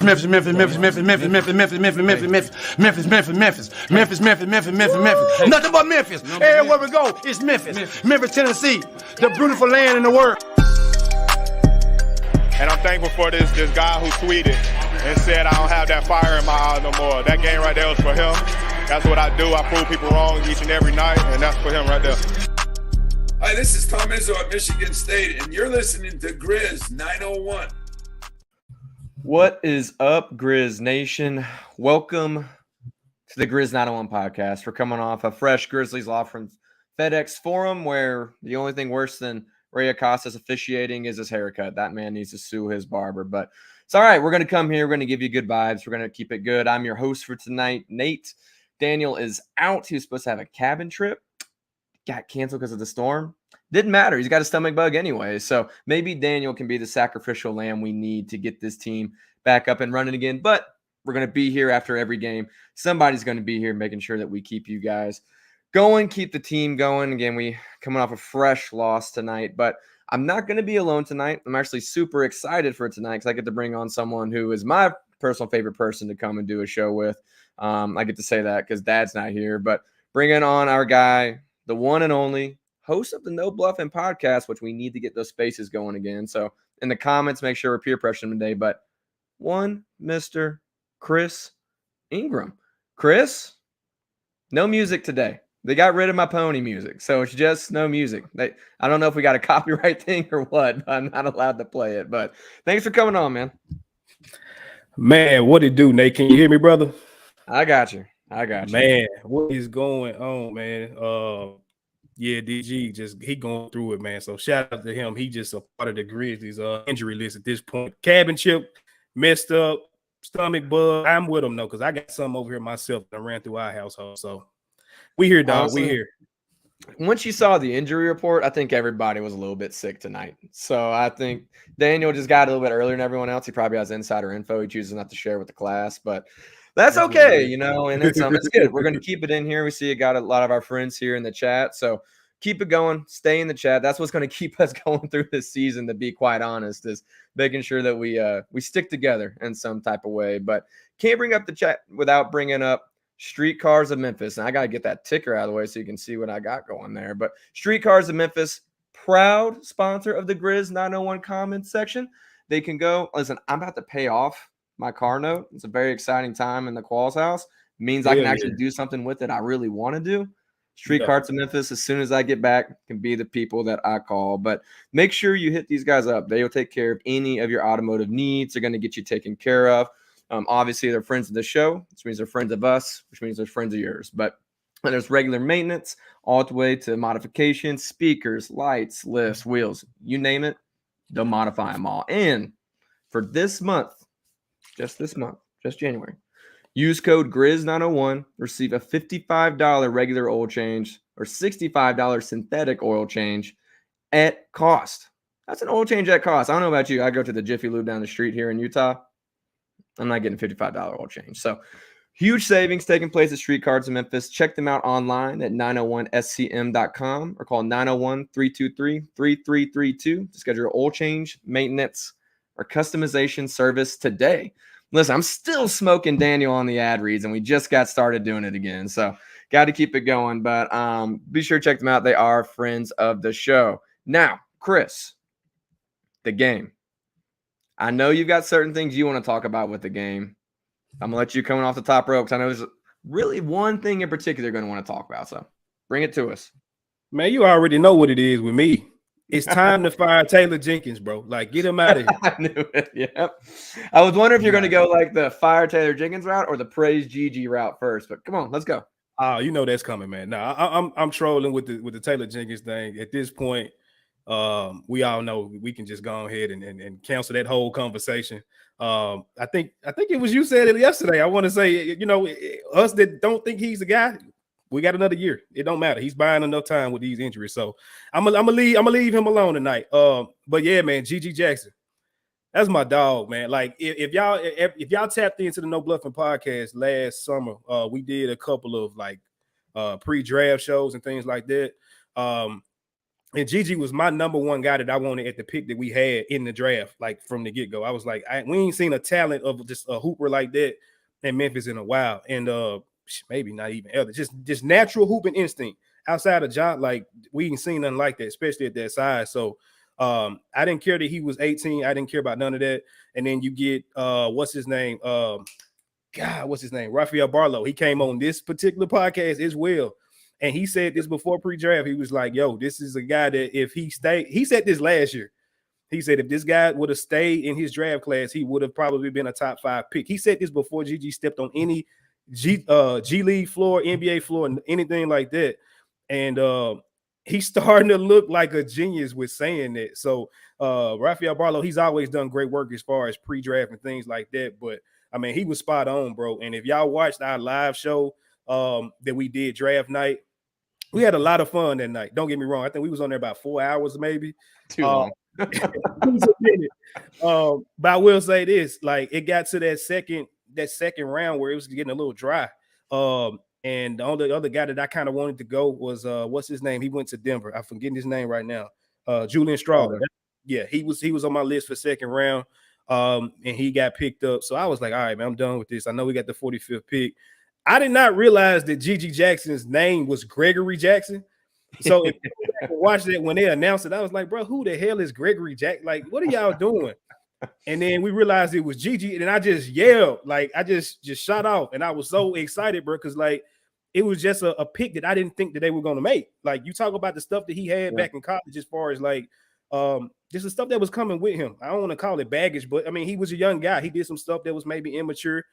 Memphis, Memphis, Memphis, Memphis, Memphis, Memphis, Memphis, Memphis, Memphis, Memphis, Memphis, Memphis, Memphis, Memphis, Memphis, Memphis, Memphis, Memphis. Nothing but Memphis. Everywhere we go, it's Memphis. Memphis, Tennessee, the beautiful land in the world. And I'm thankful for this guy who tweeted and said I don't have that fire in my eye no more. That game right there was for him. That's what I do. I prove people wrong each and every night, and that's for him right there. Hi, this is Tom Izzo at Michigan State, and you're listening to Grizz 901. What is up, Grizz Nation? Welcome to the Grizz 901 podcast. We're coming off a fresh Grizzlies loss from FedEx Forum, where the only thing worse than Ray Acosta's officiating is his haircut. That man needs to sue his barber. But it's all right. We're going to come here. We're going to give you good vibes. We're going to keep it good. I'm your host for tonight, Nate. Daniel is out. He was supposed to have a cabin trip. Got canceled because of the storm. Didn't matter. He's got a stomach bug anyway. So maybe Daniel can be the sacrificial lamb we need to get this team back up and running again. But we're going to be here after every game. Somebody's going to be here making sure that we keep you guys going, keep the team going. Again, we coming off a fresh loss tonight. But I'm not going to be alone tonight. I'm actually super excited for tonight because I get to bring on someone who is my personal favorite person to come and do a show with. I get to say that because Dad's not here. But bringing on our guy, the one and only host of the No Bluffin Podcast, which we need to get those spaces going again. So in the comments, make sure we're peer pressuring today. But one Mr. Chris Ingram. Chris, no music today. They got rid of my pony music, so it's just no music. I don't know if we got a copyright thing or what, but I'm not allowed to play it. But thanks for coming on, man. Man, what it do, Nate? Can you hear me, brother? I got you. Man, what is going on, man? Yeah, DG he going through it, man. So shout out to him. He just a part of the Grizzlies injury list at this point. Cabin chip, messed up, stomach bug. I'm with him though, because I got some over here myself that ran through our household. So we here, dog. Awesome. We here. Once you saw the injury report, I think everybody was a little bit sick tonight. So I think Daniel just got a little bit earlier than everyone else. He probably has insider info he chooses not to share with the class, but that's okay, you know, and it's good. We're going to keep it in here. We see you got a lot of our friends here in the chat, so keep it going. Stay in the chat. That's what's going to keep us going through this season, to be quite honest, is making sure that we stick together in some type of way. But can't bring up the chat without bringing up Streetcars of Memphis. And I got to get that ticker out of the way so you can see what I got going there. But Streetcars of Memphis, proud sponsor of the Grizz 901 comments section. They can go, listen, I'm about to pay off my car note. It's a very exciting time in the Qualls house. It means I can actually do something with it I really want to do. Streetcars of Memphis, as soon as I get back, can be the people that I call. But make sure you hit these guys up. They will take care of any of your automotive needs. They're going to get you taken care of. Obviously, they're friends of the show, which means they're friends of us, which means they're friends of yours. But there's regular maintenance all the way to modifications, speakers, lights, lifts, wheels, you name it, they'll modify them all. And for this month, just January, use code GRIZZ901, receive a $55 regular oil change or $65 synthetic oil change at cost. That's an oil change at cost. I don't know about you. I go to the Jiffy Lube down the street here in Utah. I'm not getting $55 oil change. So huge savings taking place at Streetcars in Memphis. Check them out online at 901scm.com or call 901-323-3332 to schedule your oil change, maintenance, or customization service today. Listen, I'm still smoking Daniel on the ad reads, and we just got started doing it again. So got to keep it going. But be sure to check them out. They are friends of the show. Now, Chris, the game. I know you've got certain things you want to talk about with the game. I'm going to let you come off the top rope because I know there's really one thing in particular you're going to want to talk about. So bring it to us. Man, you already know what it is with me. It's time to fire Taylor Jenkins, bro. Like, get him out of here. I knew it. Yep. I was wondering if you're going to go like the fire Taylor Jenkins route or the praise Gigi route first. But come on, let's go. Oh, you know that's coming, man. No, I'm trolling with the Taylor Jenkins thing. At this point, we all know we can just go ahead and cancel that whole conversation. I think it was you said it yesterday. I want to say, you know, us that don't think he's the guy, we got another year. It don't matter. He's buying enough time with these injuries. So I'm gonna leave him alone tonight. But yeah, man, Gigi Jackson, that's my dog, man. Like if y'all tapped into the No Bluffin Podcast last summer, we did a couple of like pre-draft shows and things like that. And Gigi was my number one guy that I wanted at the pick that we had in the draft, like from the get-go. I was like, we ain't seen a talent of just a hooper like that in Memphis in a while. And maybe not even ever. Just natural hooping instinct. Outside of John, like we ain't seen nothing like that, especially at that size. So I didn't care that he was 18. I didn't care about none of that. And then you get what's his name? Rafael Barlow. He came on this particular podcast as well. And he said this before pre-draft. He was like, yo, this is a guy that if he stayed, he said this last year. He said if this guy would have stayed in his draft class, he would have probably been a top 5 pick. He said this before Gigi stepped on any G League floor, NBA floor, anything like that. And he's starting to look like a genius with saying that. So Rafael Barlow, he's always done great work as far as pre-draft and things like that. But I mean, he was spot on, bro. And if y'all watched our live show that we did draft night, we had a lot of fun that night. Don't get me wrong. I think we was on there about 4 hours, maybe. Too long. But I will say this: like it got to that second round where it was getting a little dry. And the only other guy that I kind of wanted to go was what's his name? He went to Denver. I'm forgetting his name right now. Julian Strawler. Yeah, he was on my list for second round. And he got picked up. So I was like, all right, man, I'm done with this. I know we got the 45th pick. I did not realize that Gigi Jackson's name was Gregory Jackson. So if you watch that when they announced it, I was like, bro, who the hell is Gregory Jackson? Like, what are y'all doing? And then we realized it was Gigi, and I just yelled, like I just shot off, and I was so excited, bro, because like it was just a pick that I didn't think that they were going to make. Like you talk about the stuff that he had back in college, as far as like just the stuff that was coming with him. I don't want to call it baggage, but I mean he was a young guy. He did some stuff that was maybe immature.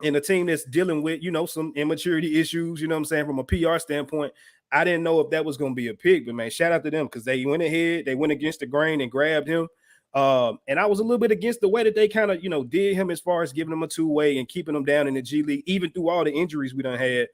And a team that's dealing with, some immaturity issues, you know what I'm saying, from a PR standpoint, I didn't know if that was going to be a pick, but man, shout out to them because they went ahead, they went against the grain and grabbed him. And I was a little bit against the way that they kind of, did him as far as giving him a two-way and keeping him down in the G League, even through all the injuries we done had.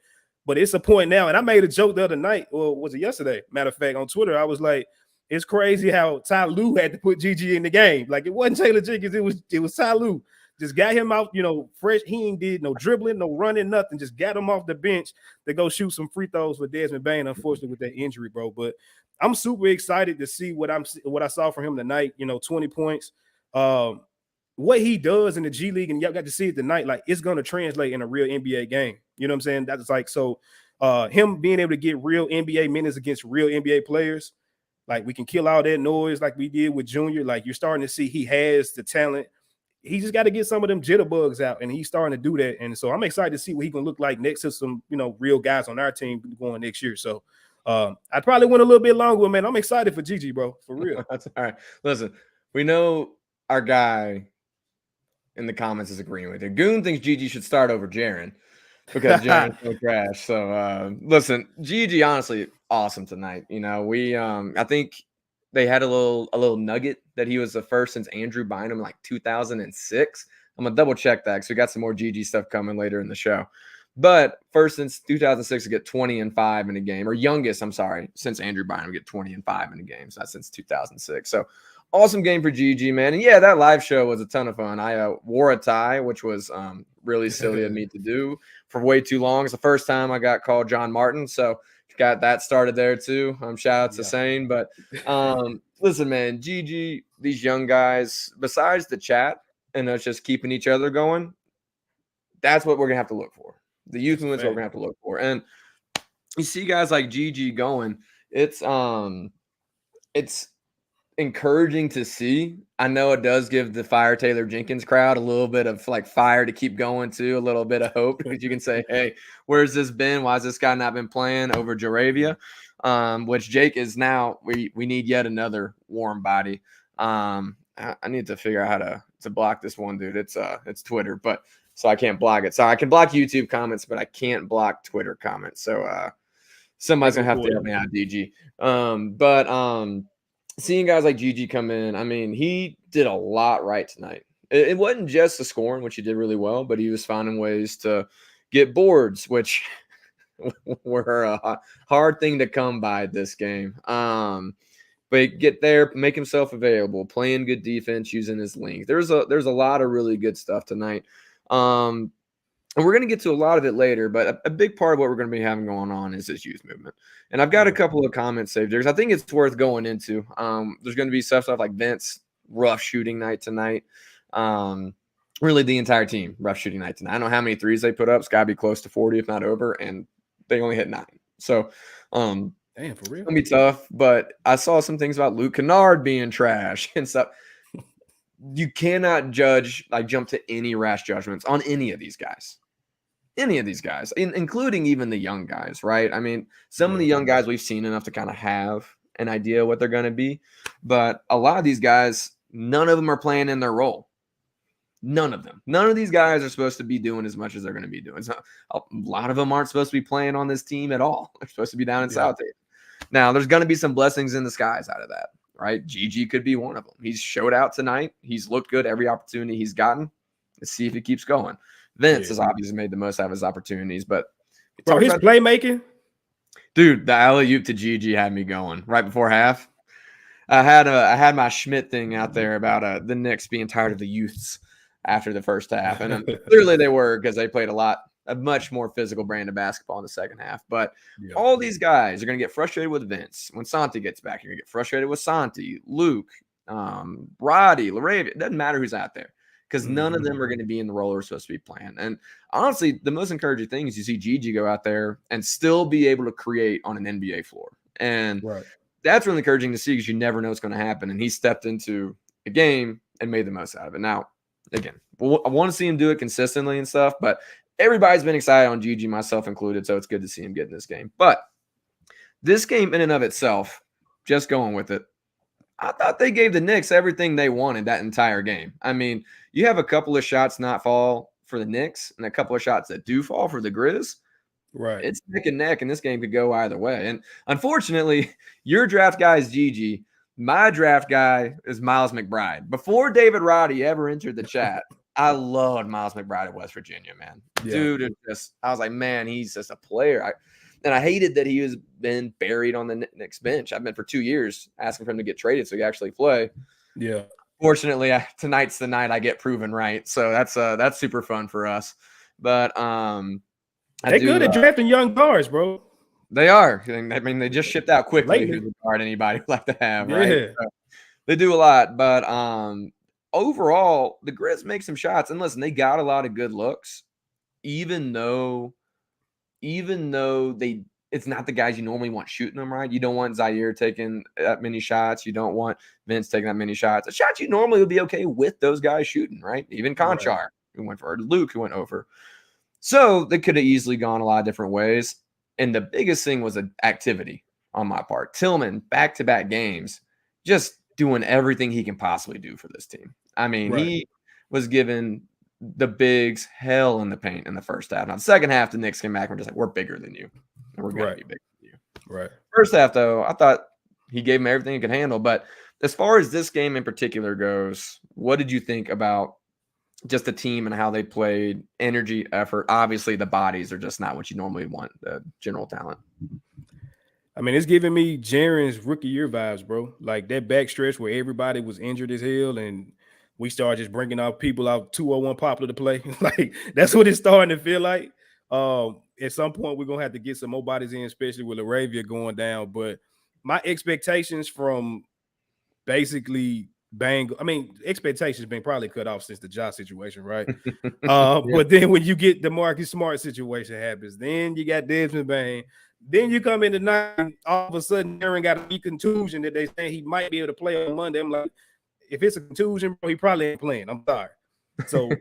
But it's a point now, and I made a joke the other night, or was it yesterday? Matter of fact, on Twitter, I was like, it's crazy how Ty Lue had to put Gigi in the game. Like it wasn't Taylor Jenkins, it was Ty Lue. Just got him out, fresh. He ain't did no dribbling, no running, nothing. Just got him off the bench to go shoot some free throws for Desmond Bane, unfortunately, with that injury, bro. But I'm super excited to see what I saw from him tonight. 20 points. What he does in the G League, and y'all got to see it tonight, like it's going to translate in a real NBA game. You know what I'm saying? That's like, so him being able to get real NBA minutes against real NBA players, like we can kill all that noise like we did with Junior. Like you're starting to see he has the talent. He just got to get some of them jitterbugs out, and he's starting to do that. And so I'm excited to see what he can look like next to some, real guys on our team going next year. So I probably went a little bit longer, man. I'm excited for Gigi, bro, for real. That's all right. Listen, we know our guy in the comments is agreeing with it. Goon thinks Gigi should start over Jaren because Jaren's so trash. So listen, Gigi, honestly, awesome tonight. I think they had a little nugget that he was the first since Andrew Bynum, like 2006. I'm going to double check that because we got some more GG stuff coming later in the show. But first since 2006 to get 20 and 5 in a game, or youngest, I'm sorry, since Andrew Bynum get 20 and 5 in a game. So that's since 2006. So awesome game for GG, man. And yeah, that live show was a ton of fun. I wore a tie, which was really silly of me to do for way too long. It's the first time I got called John Martin. So got that started there too. Shout out to Sane. But listen, man, GG, these young guys, besides the chat and us just keeping each other going, that's what we're gonna have to look for. The youth movement is what we're gonna have to look for. And you see guys like GG going, it's encouraging to see. I know it does give the Fire Taylor Jenkins crowd a little bit of like fire to keep going to, a little bit of hope, because you can say, hey, where's this been? Why has this guy not been playing over Jaravia? Which Jake is now. We need yet another warm body. I need to figure out how to block this one dude. It's Twitter, but so I can't block it. So I can block YouTube comments, but I can't block Twitter comments. So somebody's gonna have to help me out, DG. Seeing guys like GG come in, I mean, he did a lot right tonight. It wasn't just the scoring, which he did really well, but he was finding ways to get boards, which were a hard thing to come by this game. But get there, make himself available, playing good defense, using his length. There's a lot of really good stuff tonight. And we're going to get to a lot of it later, but a big part of what we're going to be having going on is this youth movement. And I've got a couple of comments saved here because I think it's worth going into. There's going to be stuff like Vince, rough shooting night tonight. Really the entire team, rough shooting night tonight. I don't know how many threes they put up. It's got to be close to 40, if not over, and they only hit 9. So, damn, for real? It's going to be tough, but I saw some things about Luke Kennard being trash and stuff. You cannot jump to any rash judgments on any of these guys. Including even the young guys, right? I mean, some of the young guys we've seen enough to kind of have an idea what they're going to be, but a lot of these guys, none of them are playing in their role. None of them. None of these guys are supposed to be doing as much as they're going to be doing. So a lot of them aren't supposed to be playing on this team at all. They're supposed to be down in South Haven. Now, there's going to be some blessings in the skies out of that, right? Gigi could be one of them. He's showed out tonight. He's looked good every opportunity he's gotten. Let's see if he keeps going. Vince has obviously made the most out of his opportunities, but his playmaking, dude, the alley-oop to Gigi had me going right before half. I had my Schmidt thing out there about the Knicks being tired of the youths after the first half, and clearly they were because they played a much more physical brand of basketball in the second half. But all these guys are going to get frustrated with Vince when Santi gets back. You're going to get frustrated with Santi, Luke, Roddy, LaRavia. It doesn't matter who's out there, because none of them are going to be in the role they're supposed to be playing. And honestly, the most encouraging thing is you see Gigi go out there and still be able to create on an NBA floor. And that's really encouraging to see because you never know what's going to happen. And he stepped into a game and made the most out of it. Now, again, I want to see him do it consistently and stuff, but everybody's been excited on Gigi, myself included, so it's good to see him get in this game. But this game in and of itself, just going with it, I thought they gave the Knicks everything they wanted that entire game. I mean, you have a couple of shots not fall for the Knicks and a couple of shots that do fall for the Grizz. Right. It's neck and neck, and this game could go either way. And unfortunately, your draft guy is Gigi. My draft guy is Miles McBride. Before David Roddy ever entered the chat, I loved Miles McBride at West Virginia, man. Dude, I was like, man, he's just a player. And I hated that he was been buried on the Knicks bench. I've been for 2 years asking for him to get traded so he actually play. Yeah. Fortunately, tonight's the night I get proven right. So that's super fun for us. But they're good at drafting young guards, bro. They are. I mean, they just shipped out quickly who would guard anybody would like to have, right? Yeah. So they do a lot. But overall, the Grizz make some shots. And listen, they got a lot of good looks, even though it's not the guys you normally want shooting them, right? You don't want Zaire taking that many shots. You don't want Vince taking that many shots. A shot you normally would be okay with those guys shooting, right? Even Conchar, who went for, Luke, who went over. So they could have easily gone a lot of different ways. And the biggest thing was an activity on my part. Tillman, back-to-back games, just doing everything he can possibly do for this team. I mean, he was given the bigs hell in the paint in the first half. Now, the second half, the Knicks came back and were just like, we're bigger than you. And we're going to be bigger than you. Right. First half, though, I thought he gave him everything he could handle. But as far as this game in particular goes, what did you think about just the team and how they played, energy, effort? Obviously, the bodies are just not what you normally want, the general talent. I mean, it's giving me Jaren's rookie year vibes, bro. Like that backstretch where everybody was injured as hell and we started just bringing out people out 201 Popular to play. Like that's what it's starting to feel like. At some point, we're gonna have to get some more bodies in, especially with LaRavia going down. But my expectations from basically expectations been probably cut off since the Josh situation, right? But then when you get the Marcus Smart situation happens, then you got Desmond Bain. Then you come in tonight, and all of a sudden, Aaron got a contusion that they say he might be able to play on Monday. I'm like, if it's a contusion, bro, he probably ain't playing. I'm sorry. So,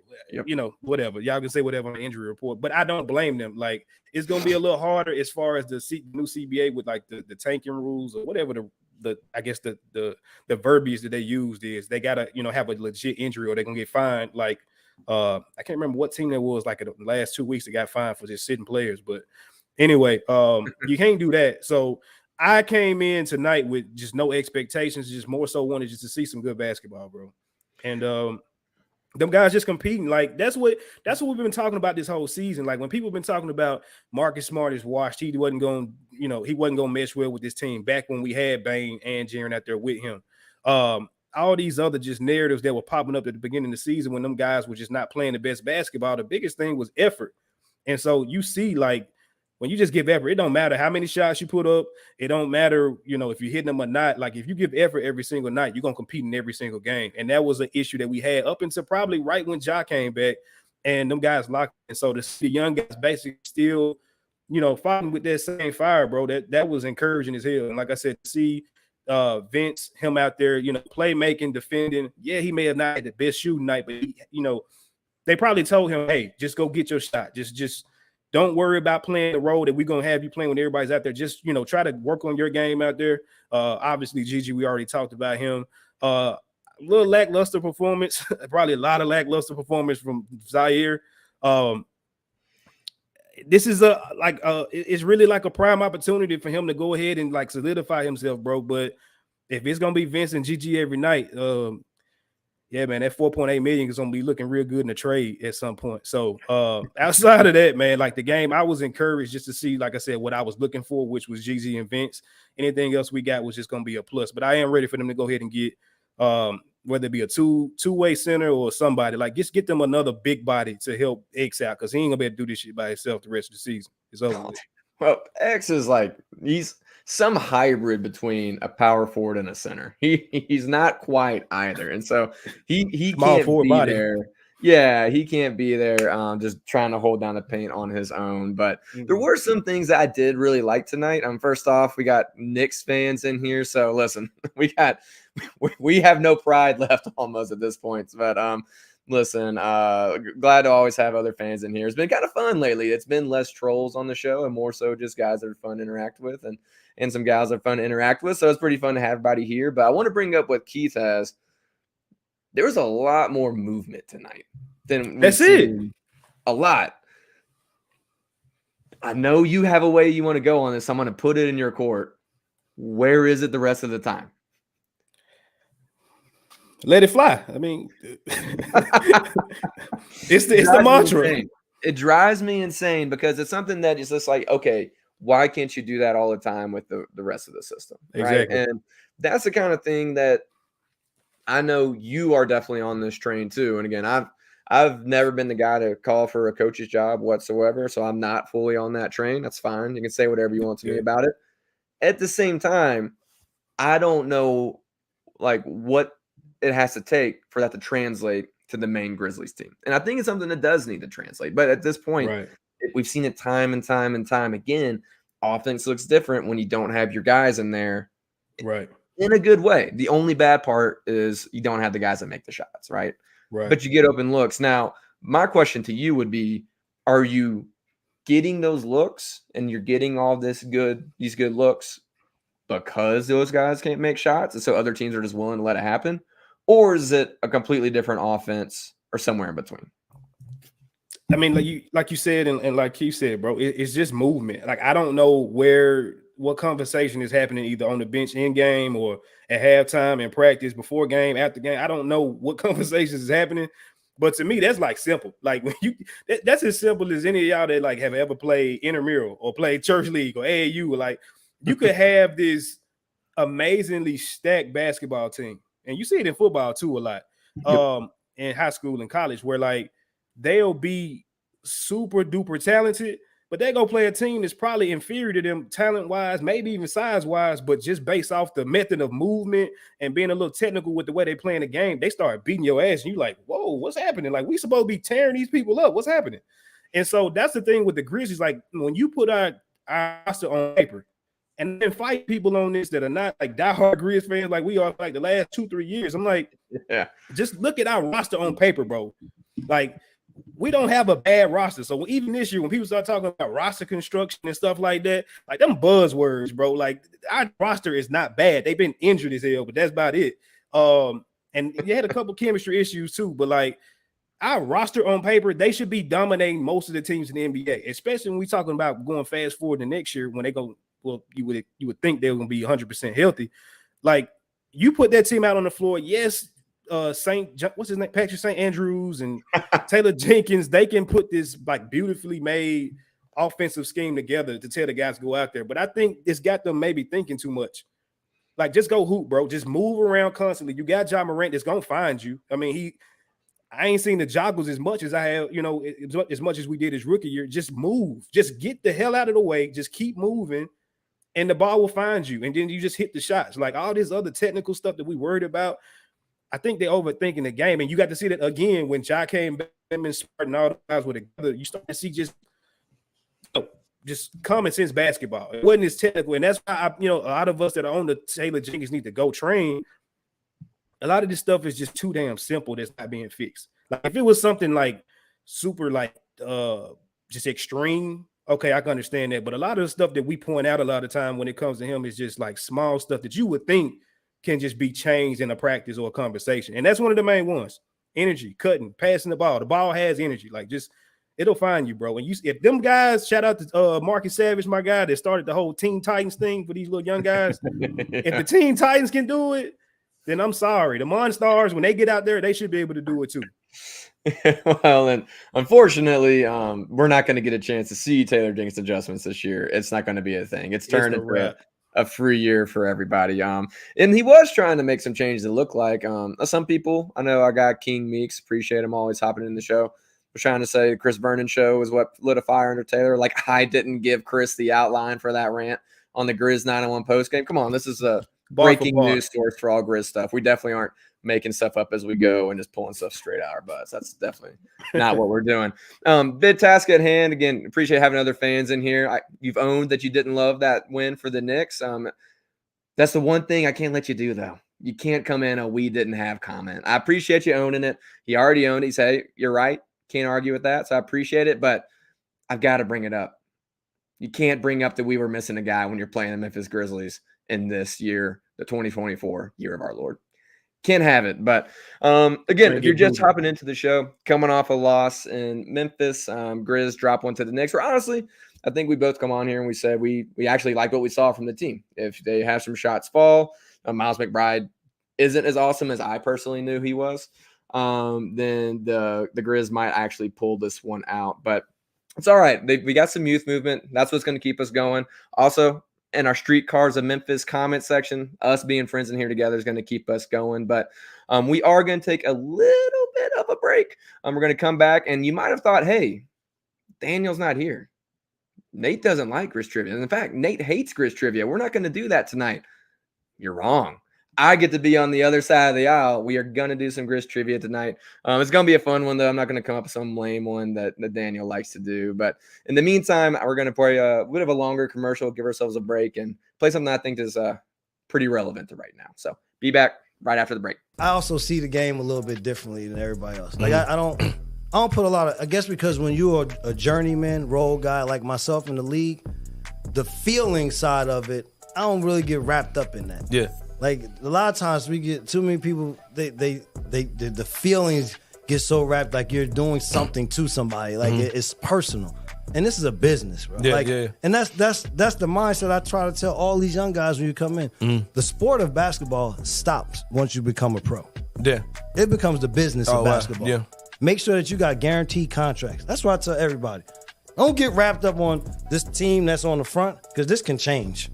whatever. Y'all can say whatever on the injury report, but I don't blame them. Like, it's going to be a little harder as far as the new CBA with, like, the tanking rules or whatever the verbiage that they used is. They got to, have a legit injury or they're going to get fined. Like, I can't remember what team that was, like, in the last 2 weeks that got fined for just sitting players. But anyway, you can't do that. So, I came in tonight with just no expectations, just more so wanted just to see some good basketball, bro. And them guys just competing. Like that's what we've been talking about this whole season. Like when people have been talking about Marcus Smart is washed, he wasn't going to mesh well with this team back when we had Bain and Jaren out there with him. all these other just narratives that were popping up at the beginning of the season when them guys were just not playing the best basketball. The biggest thing was effort. And so you see, like, when you just give effort, it don't matter how many shots you put up. It don't matter, if you're hitting them or not. Like, if you give effort every single night, you're going to compete in every single game. And that was an issue that we had up until probably right when Ja came back and them guys locked. And so the young guys basically still, fighting with that same fire, bro, that was encouraging as hell. And like I said, to see Vince, him out there, playmaking, defending. Yeah, he may have not had the best shooting night, but, they probably told him, hey, just go get your shot. Just don't worry about playing the role that we're going to have you playing when everybody's out there. Just, try to work on your game out there. Obviously, Gigi, we already talked about him. A little lackluster performance, probably a lot of lackluster performance from Zaire. This is it's really like a prime opportunity for him to go ahead and like solidify himself, bro. But if it's going to be Vince and Gigi every night, yeah, man, that $4.8 million is going to be looking real good in the trade at some point. So outside of that, man, like the game, I was encouraged just to see, like I said, what I was looking for, which was Gigi and Vince. Anything else we got was just going to be a plus. But I am ready for them to go ahead and get, whether it be a two-way center or somebody, like just get them another big body to help X out because he ain't going to be able to do this shit by himself the rest of the season. It's over with. Well, X is like he's some hybrid between a power forward and a center. He's not quite either, and so he can't be body there. Yeah, he can't be there just trying to hold down the paint on his own. But there were some things that I did really like tonight. First off, we got Knicks fans in here, so listen, we have no pride left almost at this point. But listen, glad to always have other fans in here. It's been kind of fun lately. It's been less trolls on the show and more so just guys that are fun to interact with and some guys that are fun to interact with. So it's pretty fun to have everybody here. But I want to bring up what Keith has. There was a lot more movement tonight than we've seen. A lot. I know you have a way you want to go on this. I'm going to put it in your court. Where is it the rest of the time? Let it fly. I mean, it's the mantra. It drives me insane because it's something that is just like, okay, why can't you do that all the time with the rest of the system? Exactly. Right? And that's the kind of thing that I know you are definitely on this train too. And again, I've never been the guy to call for a coach's job whatsoever, so I'm not fully on that train. That's fine. You can say whatever you want to me about it. At the same time, I don't know like what it has to take for that to translate to the main Grizzlies team. And I think it's something that does need to translate. But at this point, we've seen it time and time and time again. Offense looks different when you don't have your guys in there. Right. In a good way. The only bad part is you don't have the guys that make the shots, right? Right. But you get open looks. Now, my question to you would be, are you getting those looks and you're getting all these good looks because those guys can't make shots and so other teams are just willing to let it happen? Or is it a completely different offense or somewhere in between? I mean, like you said, and like you said, bro, it's just movement. Like, I don't know what conversation is happening either on the bench in game or at halftime in practice, before game, after game. I don't know what conversations is happening. But to me, that's like simple. Like that's as simple as any of y'all that like have ever played intramural or played church league or AAU. Like you could have this amazingly stacked basketball team. And you see it in football too a lot, in high school and college, where like they'll be super duper talented, but they go play a team that's probably inferior to them talent wise, maybe even size wise, but just based off the method of movement and being a little technical with the way they play in the game, they start beating your ass, and you like, whoa, what's happening? Like we supposed to be tearing these people up. What's happening? And so that's the thing with the Grizzlies. Like when you put our roster on paper, and then fight people on this that are not like diehard Grizz fans like we are like the last 2-3 years. I'm like, just look at our roster on paper, bro. Like, we don't have a bad roster. So even this year, when people start talking about roster construction and stuff like that, like them buzzwords, bro, like our roster is not bad. They've been injured as hell, but that's about it. And you had a couple chemistry issues too, but like our roster on paper, they should be dominating most of the teams in the NBA, especially when we're talking about going fast forward to next year when they go. Well, you would think they're going to be 100% healthy. Like you put that team out on the floor. Yes, what's his name? Patrick St. Andrews and Taylor Jenkins. They can put this like beautifully made offensive scheme together to tell the guys to go out there. But I think it's got them maybe thinking too much. Like, just go hoop, bro. Just move around constantly. You got Ja Morant that's gonna find you. I mean, I ain't seen the joggles as much as I have, as much as we did his rookie year. Just move. Just get the hell out of the way. Just keep moving, and the ball will find you. And then you just hit the shots. Like, all this other technical stuff that we worried about, I think they're overthinking the game. And you got to see that again when Ja came back and starting all the guys were together. You start to see just common sense basketball. It wasn't as technical. And that's why, a lot of us that are on the Taylor Jenkins need to go train. A lot of this stuff is just too damn simple that's not being fixed. Like, if it was something like super, like, just extreme, okay, I can understand that. But a lot of the stuff that we point out a lot of time when it comes to him is just like small stuff that you would think can just be changed in a practice or a conversation. And that's one of the main ones. Energy, cutting, passing the ball. The ball has energy. Like, just it'll find you, bro. And if them guys, shout out to Marcus Savage, my guy that started the whole Teen Titans thing for these little young guys. If the Teen Titans can do it, then I'm sorry. The Monstars, when they get out there, they should be able to do it too. Well, and unfortunately, we're not going to get a chance to see Taylor Jenkins adjustments this year. It's not going to be a thing. It's turned into a free year for everybody. And he was trying to make some changes that look like some people. I know our guy King Meeks, appreciate him always hopping in the show. Was trying to say the Chris Vernon show is what lit a fire under Taylor. Like, I didn't give Chris the outline for that rant on the Grizz 901 postgame. Come on, this is a breaking news source for all Grizz stuff. We definitely aren't making stuff up as we go and just pulling stuff straight out our butts. That's definitely not what we're doing. Big task at hand. Again, appreciate having other fans in here. You've owned that you didn't love that win for the Knicks. That's the one thing I can't let you do, though. You can't come in a "we didn't have" comment. I appreciate you owning it. He already owned it. He said, hey, you're right. Can't argue with that. So I appreciate it, but I've got to bring it up. You can't bring up that we were missing a guy when you're playing the Memphis Grizzlies in this year, the 2024 year of our Lord. Can't have it. But again, if you're just hopping into the show, coming off a loss in Memphis, Grizz drop one to the Knicks. Or honestly, I think we both come on here and we said we actually like what we saw from the team. If they have some shots fall, Miles McBride isn't as awesome as I personally knew he was, then the Grizz might actually pull this one out. But it's all right. We got some youth movement. That's what's going to keep us going. Also, in our Streetcars of Memphis comment section, us being friends in here together is going to keep us going. But we are going to take a little bit of a break. We're going to come back, and you might have thought, hey, Daniel's not here. Nate doesn't like Grizz Trivia. And in fact, Nate hates Grizz Trivia. We're not going to do that tonight. You're wrong. I get to be on the other side of the aisle. We are going to do some Grizz Trivia tonight. It's going to be a fun one, though. I'm not going to come up with some lame one that Daniel likes to do. But in the meantime, we're going to play a bit of a longer commercial, give ourselves a break, and play something I think is pretty relevant to right now. So be back right after the break. I also see the game a little bit differently than everybody else. Like, I don't put a lot of, I guess because when you're a journeyman role guy like myself in the league, the feeling side of it, I don't really get wrapped up in that. Yeah. Like, a lot of times we get too many people, the feelings get so wrapped, like you're doing something to somebody. Like, it's personal. And this is a business, bro. Yeah. And that's the mindset I try to tell all these young guys when you come in. The sport of basketball stops once you become a pro. Yeah. It becomes the business of basketball. Yeah. Make sure that you got guaranteed contracts. That's what I tell everybody. Don't get wrapped up on this team that's on the front, because this can change.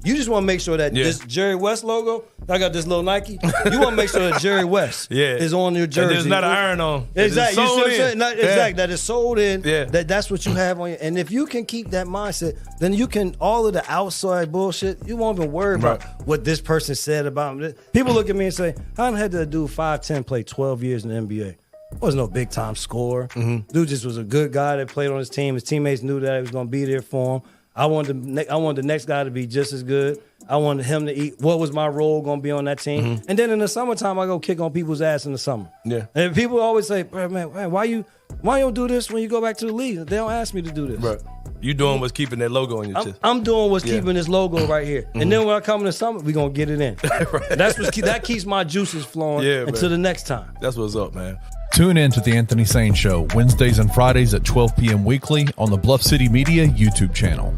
You just want to make sure that this Jerry West logo, I got this little Nike. You want to make sure that Jerry West is on your jersey. And there's not an iron on. Exactly. You see what I'm saying? Exactly. That is sold in. Yeah. That's what you have on you. And if you can keep that mindset, then you can, all of the outside bullshit, you won't even worry about what this person said about him. People look at me and say, I had to do 5'10", play 12 years in the NBA. Wasn't no big time scorer. Dude just was a good guy that played on his team. His teammates knew that he was going to be there for him. I wanted the next guy to be just as good. I wanted him to eat. What was my role going to be on that team? And then in the summertime, I go kick on people's ass in the summer. Yeah. And people always say, man, why you don't do this when you go back to the league? They don't ask me to do this. Right. You doing what's keeping that logo on your chest. I'm doing what's keeping this logo right here. And then when I come in the summer, we're going to get it in. That keeps my juices flowing until the next time. That's what's up, man. Tune in to The Anthony Sane Show, Wednesdays and Fridays at 12 p.m. weekly on the Bluff City Media YouTube channel.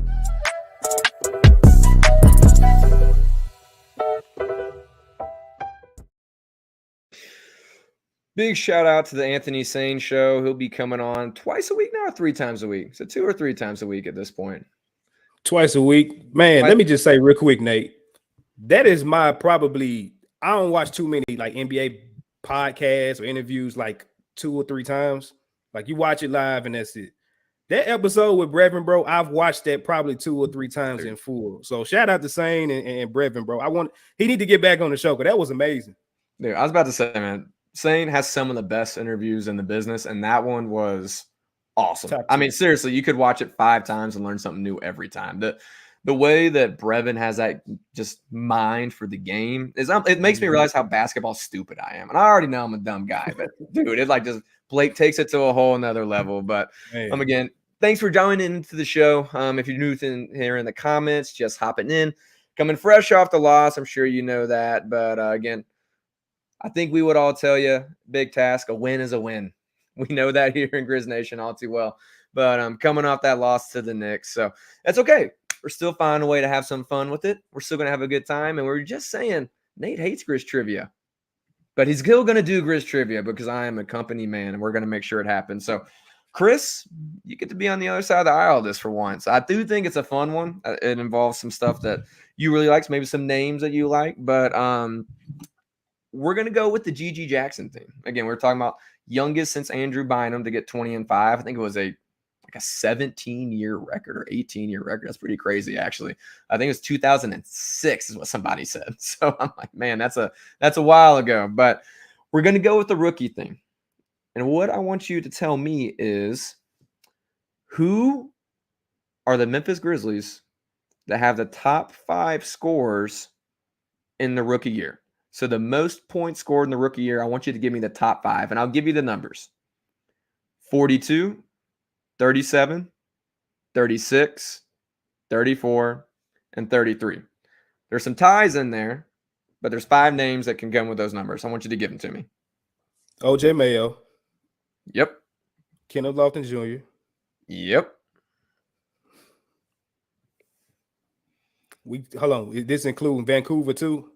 Big shout out to the Anthony Sane Show. He'll be coming on twice a week now, or 3 times a week. So 2 or 3 times a week at this point. Twice a week. Man, let me just say real quick, Nate. That is my probably. I don't watch too many like NBA podcasts or interviews like 2 or 3 times. Like you watch it live and that's it. That episode with Brevin, bro, I've watched that probably 2 or 3 times in full. So shout out to Sane and Brevin, bro. He need to get back on the show because that was amazing. Dude, I was about to say, man, Sane has some of the best interviews in the business, and that one was awesome. I mean, seriously, you could watch it 5 times and learn something new every time. The way that Brevin has that just mind for the game it makes me realize how basketball stupid I am. And I already know I'm a dumb guy, but dude, it like just Blake takes it to a whole nother level. But again, thanks for joining into the show. If you're new here in the comments, just hopping in, coming fresh off the loss. I'm sure you know that. But again, I think we would all tell you, big task, a win is a win. We know that here in Grizz Nation all too well. But coming off that loss to the Knicks. So that's okay. We're still finding a way to have some fun with it. We're still going to have a good time. And we're just saying, Nate hates Grizz Trivia. But he's still going to do Grizz Trivia because I am a company man, and we're going to make sure it happens. So, Chris, you get to be on the other side of the aisle this for once. I do think it's a fun one. It involves some stuff that you really like, maybe some names that you like. But we're going to go with the G.G. Jackson thing. Again, we're talking about youngest since Andrew Bynum to get 20-5. I think it was a 17-year record or 18-year record. That's pretty crazy, actually. I think it was 2006 is what somebody said. So I'm like, man, that's a while ago. But we're going to go with the rookie thing. And what I want you to tell me is, who are the Memphis Grizzlies that have the top 5 scores in the rookie year? So the most points scored in the rookie year, I want you to give me the top 5. And I'll give you the numbers. 42, 37, 36, 34, and 33. There's some ties in there, but there's 5 names that can come with those numbers. I want you to give them to me. OJ Mayo. Yep. Kenneth Lofton Jr. Yep. Hold on. Is this including Vancouver too?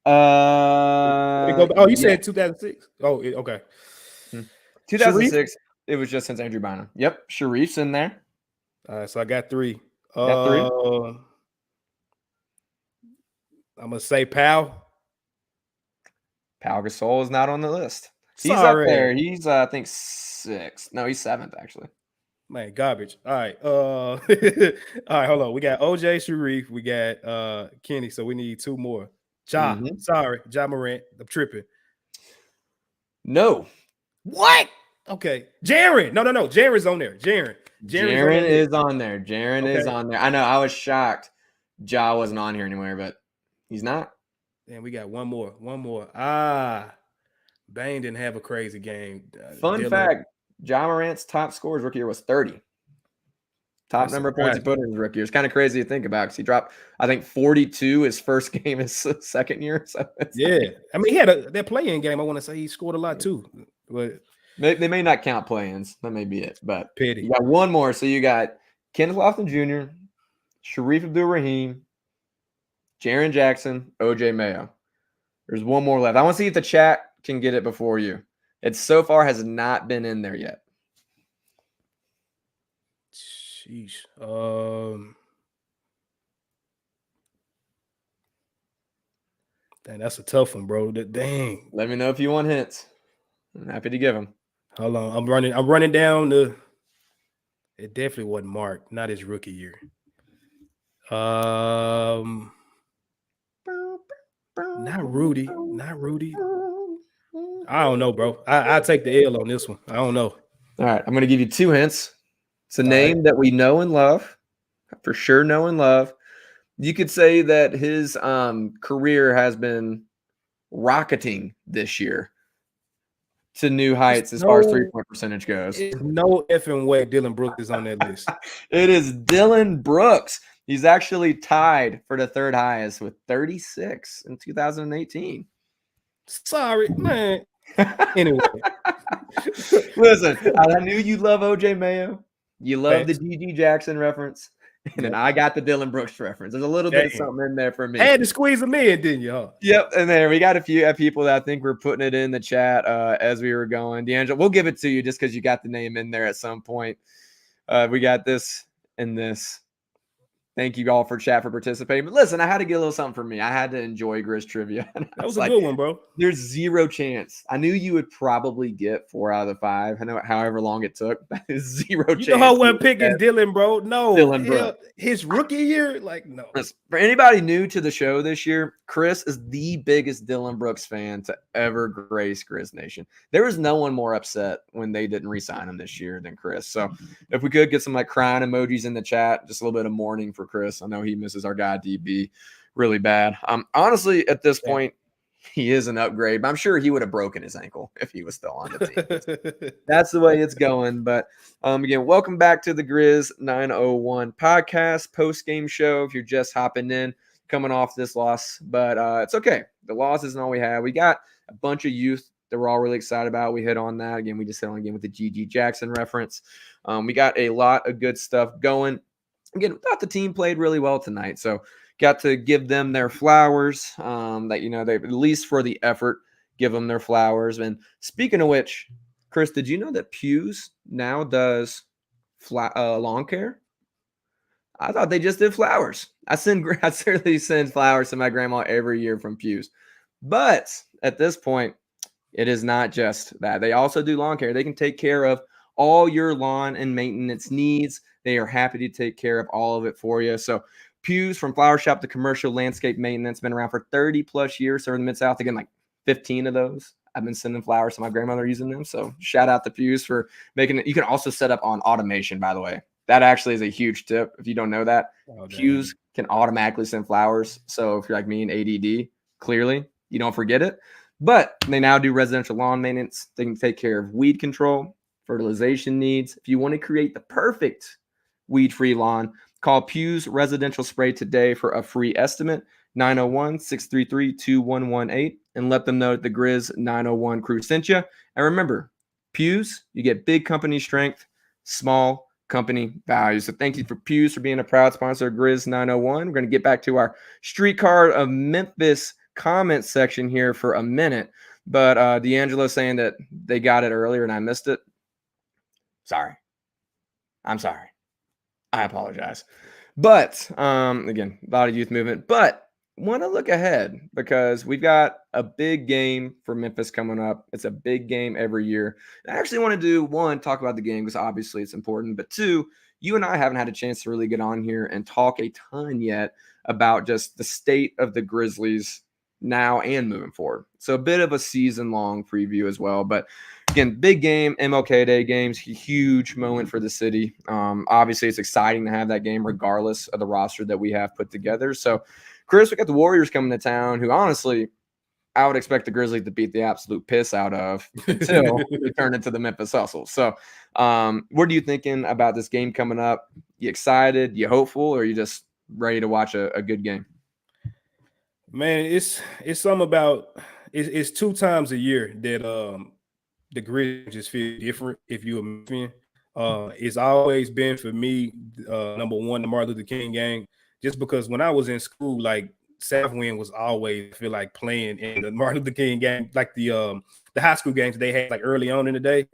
You said 2006. Oh, okay. 2006. It was just since Andrew Bynum. Yep. Sharif's in there. So I got 3. Got 3. I'm going to say Pau. Pau Gasol is not on the list. He's Sorry. up there. He's, I think, 6th. No, he's 7th, actually. Man, garbage. All right. All right, hold on. We got OJ, Sharif. We got Kenny. So we need 2 more. Sorry. Ja Morant. I'm tripping. No. What? Okay. Jaren. No. Jaren's on there. Jaren is on there. Jaren is on there. I know. I was shocked Ja wasn't on here anywhere, but he's not. And we got one more. Bane didn't have a crazy game. Fun fact, Ja Morant's top scores rookie year was 30. Top number of points he put in his rookie year. It's kind of crazy to think about because he dropped, I think, 42 his first game his second year. So I mean, he had that play-in game. I want to say he scored a lot too. But they may not count play-ins. That may be it. But pity. You got one more. So you got Kenneth Lofton Jr., Sharif Abdul-Rahim, Jaren Jackson, OJ Mayo. There's one more left. I want to see if the chat can get it before you. It so far has not been in there yet. Sheesh. Dang, that's a tough one, bro. Dang. Let me know if you want hints. I'm happy to give them. Hold on. I'm running down the. It definitely wasn't Mark, not his rookie year. Not Rudy. I don't know, bro. I'll take the L on this one. I don't know. All right. I'm going to give you 2 hints. It's a name that we know and love. For sure know and love. You could say that his career has been rocketing this year to new heights as far as 3-point percentage goes. No effing way Dylan Brooks is on that list. It is Dylan Brooks. He's actually tied for the 3rd highest with 36 in 2018. Sorry, man. Anyway. Listen, I knew you love OJ Mayo. You love the G.G. Jackson reference. And then I got the Dylan Brooks reference. There's a little bit of something in there for me. I had to squeeze them in, didn't you? Huh? Yep. And there we got a few people that I think were putting it in the chat as we were going. D'Angelo, we'll give it to you just because you got the name in there at some point. We got this and this. Thank you all for chat for participating. But listen, I had to get a little something for me. I had to enjoy Grizz Trivia. That was a good one, bro. There's zero chance. I knew you would probably get 4 out of the 5. I know however long it took. That is zero chance. You know how we're picking Dylan, bro? No. Dylan Brooks. His rookie year? Like, no. For anybody new to the show this year, Chris is the biggest Dylan Brooks fan to ever grace Grizz Nation. There was no one more upset when they didn't re-sign him this year than Chris. So if we could get some like crying emojis in the chat, just a little bit of mourning for Chris. I know he misses our guy DB really bad. Honestly, at this point, he is an upgrade, but I'm sure he would have broken his ankle if he was still on the team. That's the way it's going. But again, welcome back to the Grizz 901 podcast post-game show. If you're just hopping in, coming off this loss, but it's okay. The loss isn't all we had. We got a bunch of youth that we're all really excited about. We hit on that. Again, we just hit on again with the G.G. Jackson reference. We got a lot of good stuff going. Again, we thought the team played really well tonight. So got to give them their flowers that, they at least for the effort, give them their flowers. And speaking of which, Chris, did you know that Pews now does lawn care? I thought they just did flowers. I certainly send flowers to my grandma every year from Pews. But at this point, it is not just that. They also do lawn care. They can take care of all your lawn and maintenance needs. They are happy to take care of all of it for you. So Pews, from flower shop to commercial landscape maintenance, been around for 30 plus years. So in the Mid-South, again, like 15 of those. I've been sending flowers to my grandmother using them. So shout out to Pews for making it. You can also set up on automation, by the way. That actually is a huge tip. If you don't know that, Pews can automatically send flowers. So if you're like me and ADD, clearly you don't forget it. But they now do residential lawn maintenance. They can take care of weed control, fertilization needs. If you want to create the perfect weed-free lawn, call Pews Residential Spray today for a free estimate, 901-633-2118, and let them know that the Grizz 901 crew sent you. And remember, Pews, you get big company strength, small company value. So thank you for Pews for being a proud sponsor of Grizz 901. We're going to get back to our Streetcar of Memphis comment section here for a minute. But D'Angelo saying that they got it earlier and I missed it. Sorry. I'm sorry. I apologize. But again, a lot of youth movement. But want to look ahead because we've got a big game for Memphis coming up. It's a big game every year. And I actually want to do, one, talk about the game because obviously it's important. But two, you and I haven't had a chance to really get on here and talk a ton yet about just the state of the Grizzlies now and moving forward. So a bit of a season-long preview as well. But again, big game, MLK Day games, huge moment for the city. Obviously, it's exciting to have that game regardless of the roster that we have put together. So, Chris, we got the Warriors coming to town, who honestly, I would expect the Grizzlies to beat the absolute piss out of until we turn into the Memphis Hustle. So, what are you thinking about this game coming up? You excited? You hopeful? Or are you just ready to watch a good game? Man, it's something about it's 2 times a year that the Grizz just feel different if you're a fan. It's always been for me number one, the Martin Luther King game, just because when I was in school, like Southwind was always feel like playing in the Martin Luther King game, like the high school games they had like early on in the day.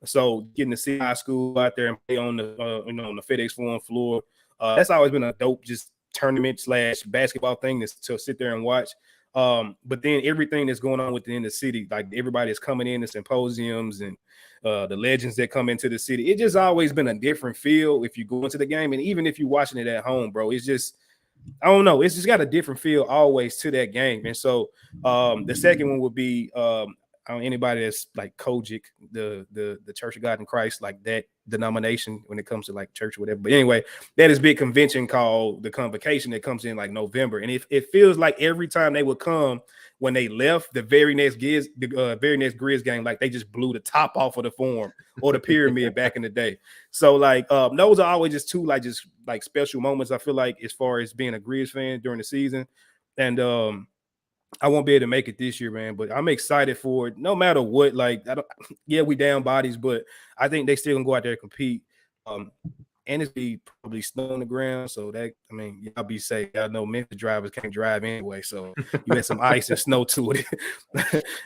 So getting to see high school out there and play on the on the FedEx Forum floor, that's always been a dope just tournament / basketball thing to sit there and watch. But then everything that's going on within the city, like everybody is coming in, the symposiums and the legends that come into the city, it just always been a different feel if you go into the game. And even if you're watching it at home, bro, it's just, I don't know, it's just got a different feel always to that game. And so the second one would be anybody that's like Kojic, the Church of God in Christ, like that denomination when it comes to like church or whatever. But anyway, that is big convention called the Convocation that comes in like November. And it feels like every time they would come, when they left the very next Grizz game, like they just blew the top off of the Forum or the pyramid back in the day. So like those are always just 2 like just like special moments, I feel like, as far as being a Grizz fan during the season. And I won't be able to make it this year, man, but I'm excited for it. No matter what, like, we down bodies, but I think they still gonna go out there and compete. and it's be probably snow on the ground. So that, I mean, y'all be safe. Y'all know Memphis drivers can't drive anyway. So you had some ice and snow to it.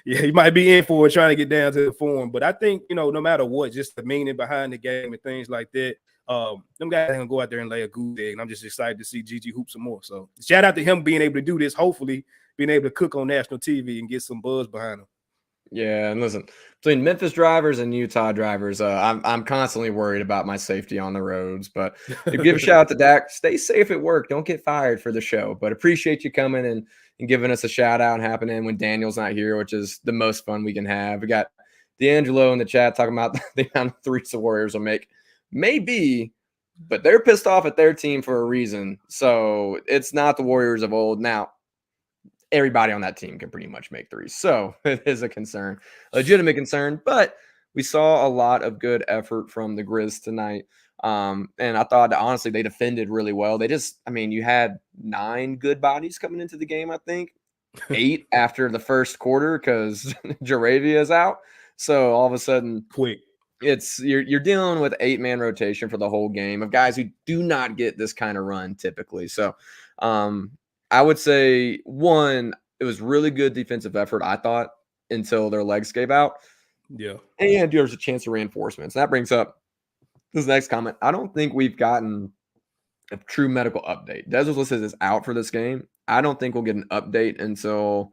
Yeah, you might be in for it trying to get down to the Forum. But I think, you know, no matter what, just the meaning behind the game and things like that, them guys ain't gonna go out there and lay a goose egg. And I'm just excited to see Gigi hoop some more. So shout out to him being able to do this, hopefully being able to cook on national TV and get some buzz behind him. Yeah, and listen, between Memphis drivers and Utah drivers, I'm constantly worried about my safety on the roads. But to give a shout out to Dak, stay safe at work. Don't get fired for the show. But appreciate you coming and giving us a shout out and happening when Daniel's not here, which is the most fun we can have. We got D'Angelo in the chat talking about the amount of threes the Warriors will make. Maybe, but they're pissed off at their team for a reason. So it's not the Warriors of old. Now, everybody on that team can pretty much make threes. So it is a concern, a legitimate concern. But we saw a lot of good effort from the Grizz tonight. And I thought, honestly, they defended really well. They just, I mean, you had 9 good bodies coming into the game, I think. 8 after the first quarter because Jaravia is out. So all of a sudden, quick. You're dealing with 8-man rotation for the whole game of guys who do not get this kind of run typically. So I would say, one, it was really good defensive effort, I thought, until their legs gave out. Yeah. And there's a chance of reinforcements. That brings up this next comment. I don't think we've gotten a true medical update. Des was listed as out for this game. I don't think we'll get an update until,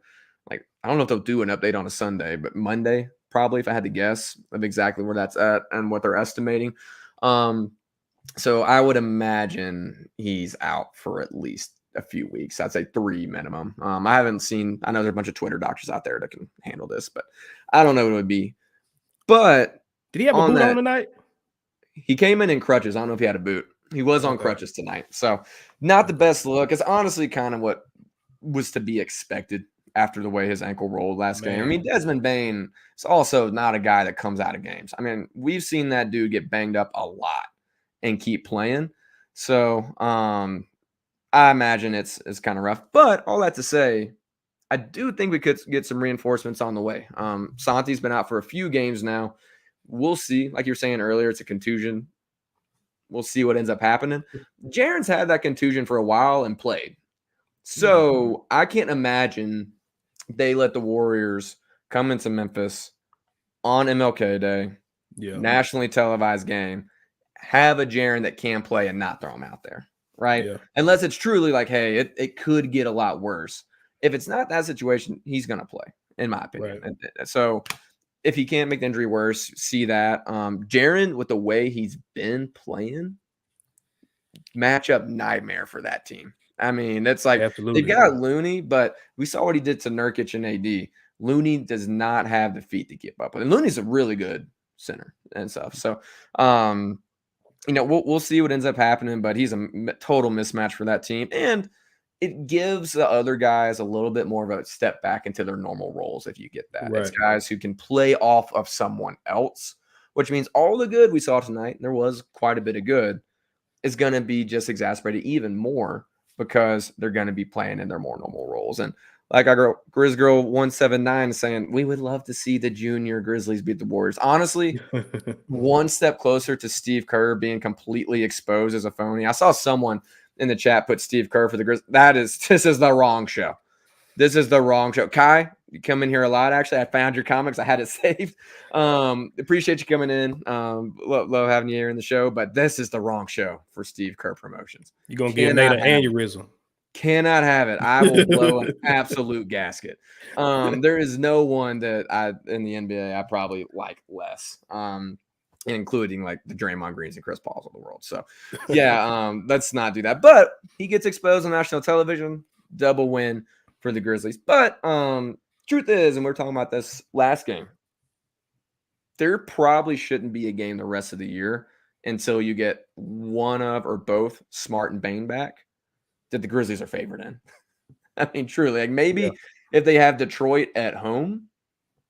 like, I don't know if they'll do an update on a Sunday, but Monday, probably, if I had to guess, of exactly where that's at and what they're estimating. So I would imagine he's out for at least a few weeks. I'd say 3 minimum. I haven't seen, I know there's a bunch of Twitter doctors out there that can handle this, but I don't know what it would be. But did he have a boot on tonight? He came in crutches. I don't know if he had a boot. He was on crutches tonight. So not the best look. It's honestly kind of what was to be expected after the way his ankle rolled last game. I mean, Desmond Bane is also not a guy that comes out of games. I mean, we've seen that dude get banged up a lot and keep playing. So I imagine it's kind of rough. But all that to say, I do think we could get some reinforcements on the way. Santi's been out for a few games now. We'll see. Like you were saying earlier, it's a contusion. We'll see what ends up happening. Jaren's had that contusion for a while and played. So I can't imagine they let the Warriors come into Memphis on MLK Day, nationally televised game, have a Jaren that can play and not throw him out there, right? Yeah. Unless it's truly like, hey, it could get a lot worse. If it's not that situation, he's going to play, in my opinion. Right. And so if he can't make the injury worse, see that. Jaren, with the way he's been playing, matchup nightmare for that team. I mean, it's like they got Looney, but we saw what he did to Nurkic and AD. Looney does not have the feet to keep up with. And Looney's a really good center and stuff. So, we'll see what ends up happening, but he's a total mismatch for that team. And it gives the other guys a little bit more of a step back into their normal roles if you get that. Right. It's guys who can play off of someone else, which means all the good we saw tonight, and there was quite a bit of good, is going to be just exacerbated even more because they're going to be playing in their more normal roles. And like our girl, Grizz Girl 179 is saying, we would love to see the junior Grizzlies beat the Warriors. Honestly, one step closer to Steve Kerr being completely exposed as a phony. I saw someone in the chat put Steve Kerr for the Grizz. This is the wrong show. This is the wrong show. Kai, you come in here a lot. Actually, I found your comics. I had it saved. Appreciate you coming in. Love having you here in the show, but this is the wrong show for Steve Kerr Promotions. You're going to give Nate an aneurysm. Cannot have it. I will blow an absolute gasket. There is no one that in the NBA I probably like less, including like the Draymond Greens and Chris Pauls of the world. So, yeah, let's not do that. But he gets exposed on national television. Double win for the Grizzlies. But truth is, and we were talking about this last game, there probably shouldn't be a game the rest of the year until you get one of or both Smart and Bane back that the Grizzlies are favored in. I mean, truly, like maybe if they have Detroit at home,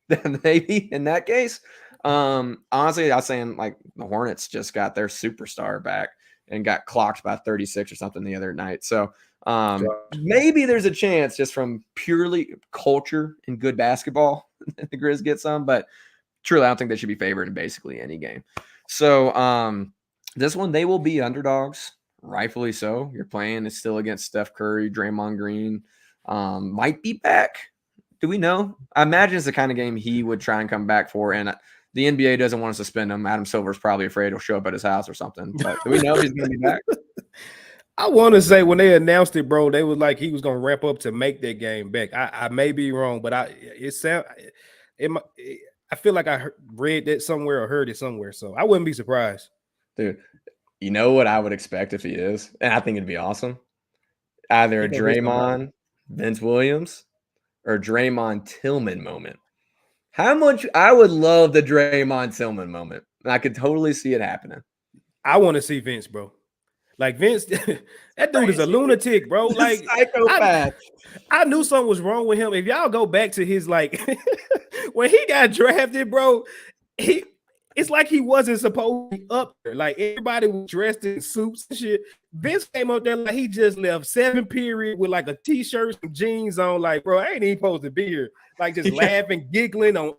then maybe in that case. Honestly, I was saying like the Hornets just got their superstar back and got clocked by 36 or something the other night. So maybe there's a chance just from purely culture and good basketball the Grizz get some, but truly I don't think they should be favored in basically any game. So This one, they will be underdogs, rightfully so. You're playing is still against Steph Curry, Draymond Green, might be back. Do we know? I imagine it's the kind of game he would try and come back for, and the NBA doesn't want to suspend him. Adam Silver's probably afraid he'll show up at his house or something. But do we know if he's going to be back? I want to say when they announced it, bro, they was like he was going to ramp up to make that game back. I may be wrong, but I feel like I read that somewhere or heard it somewhere, so I wouldn't be surprised. Dude, you know what I would expect if he is? And I think it'd be awesome. Either a Draymond, Vince Williams, or Draymond Tillman moment. How much I would love the Draymond Tillman moment. I could totally see it happening. I want to see Vince, bro. Like Vince, that dude is a lunatic, bro. Like psychopath. I knew something was wrong with him. If y'all go back to his like when he got drafted, bro, it's like he wasn't supposed to be up there. Like everybody was dressed in suits and shit. Vince came up there like he just left 7th period with like a t-shirt, some jeans on. Like, bro, I ain't even supposed to be here. Like just laughing, giggling on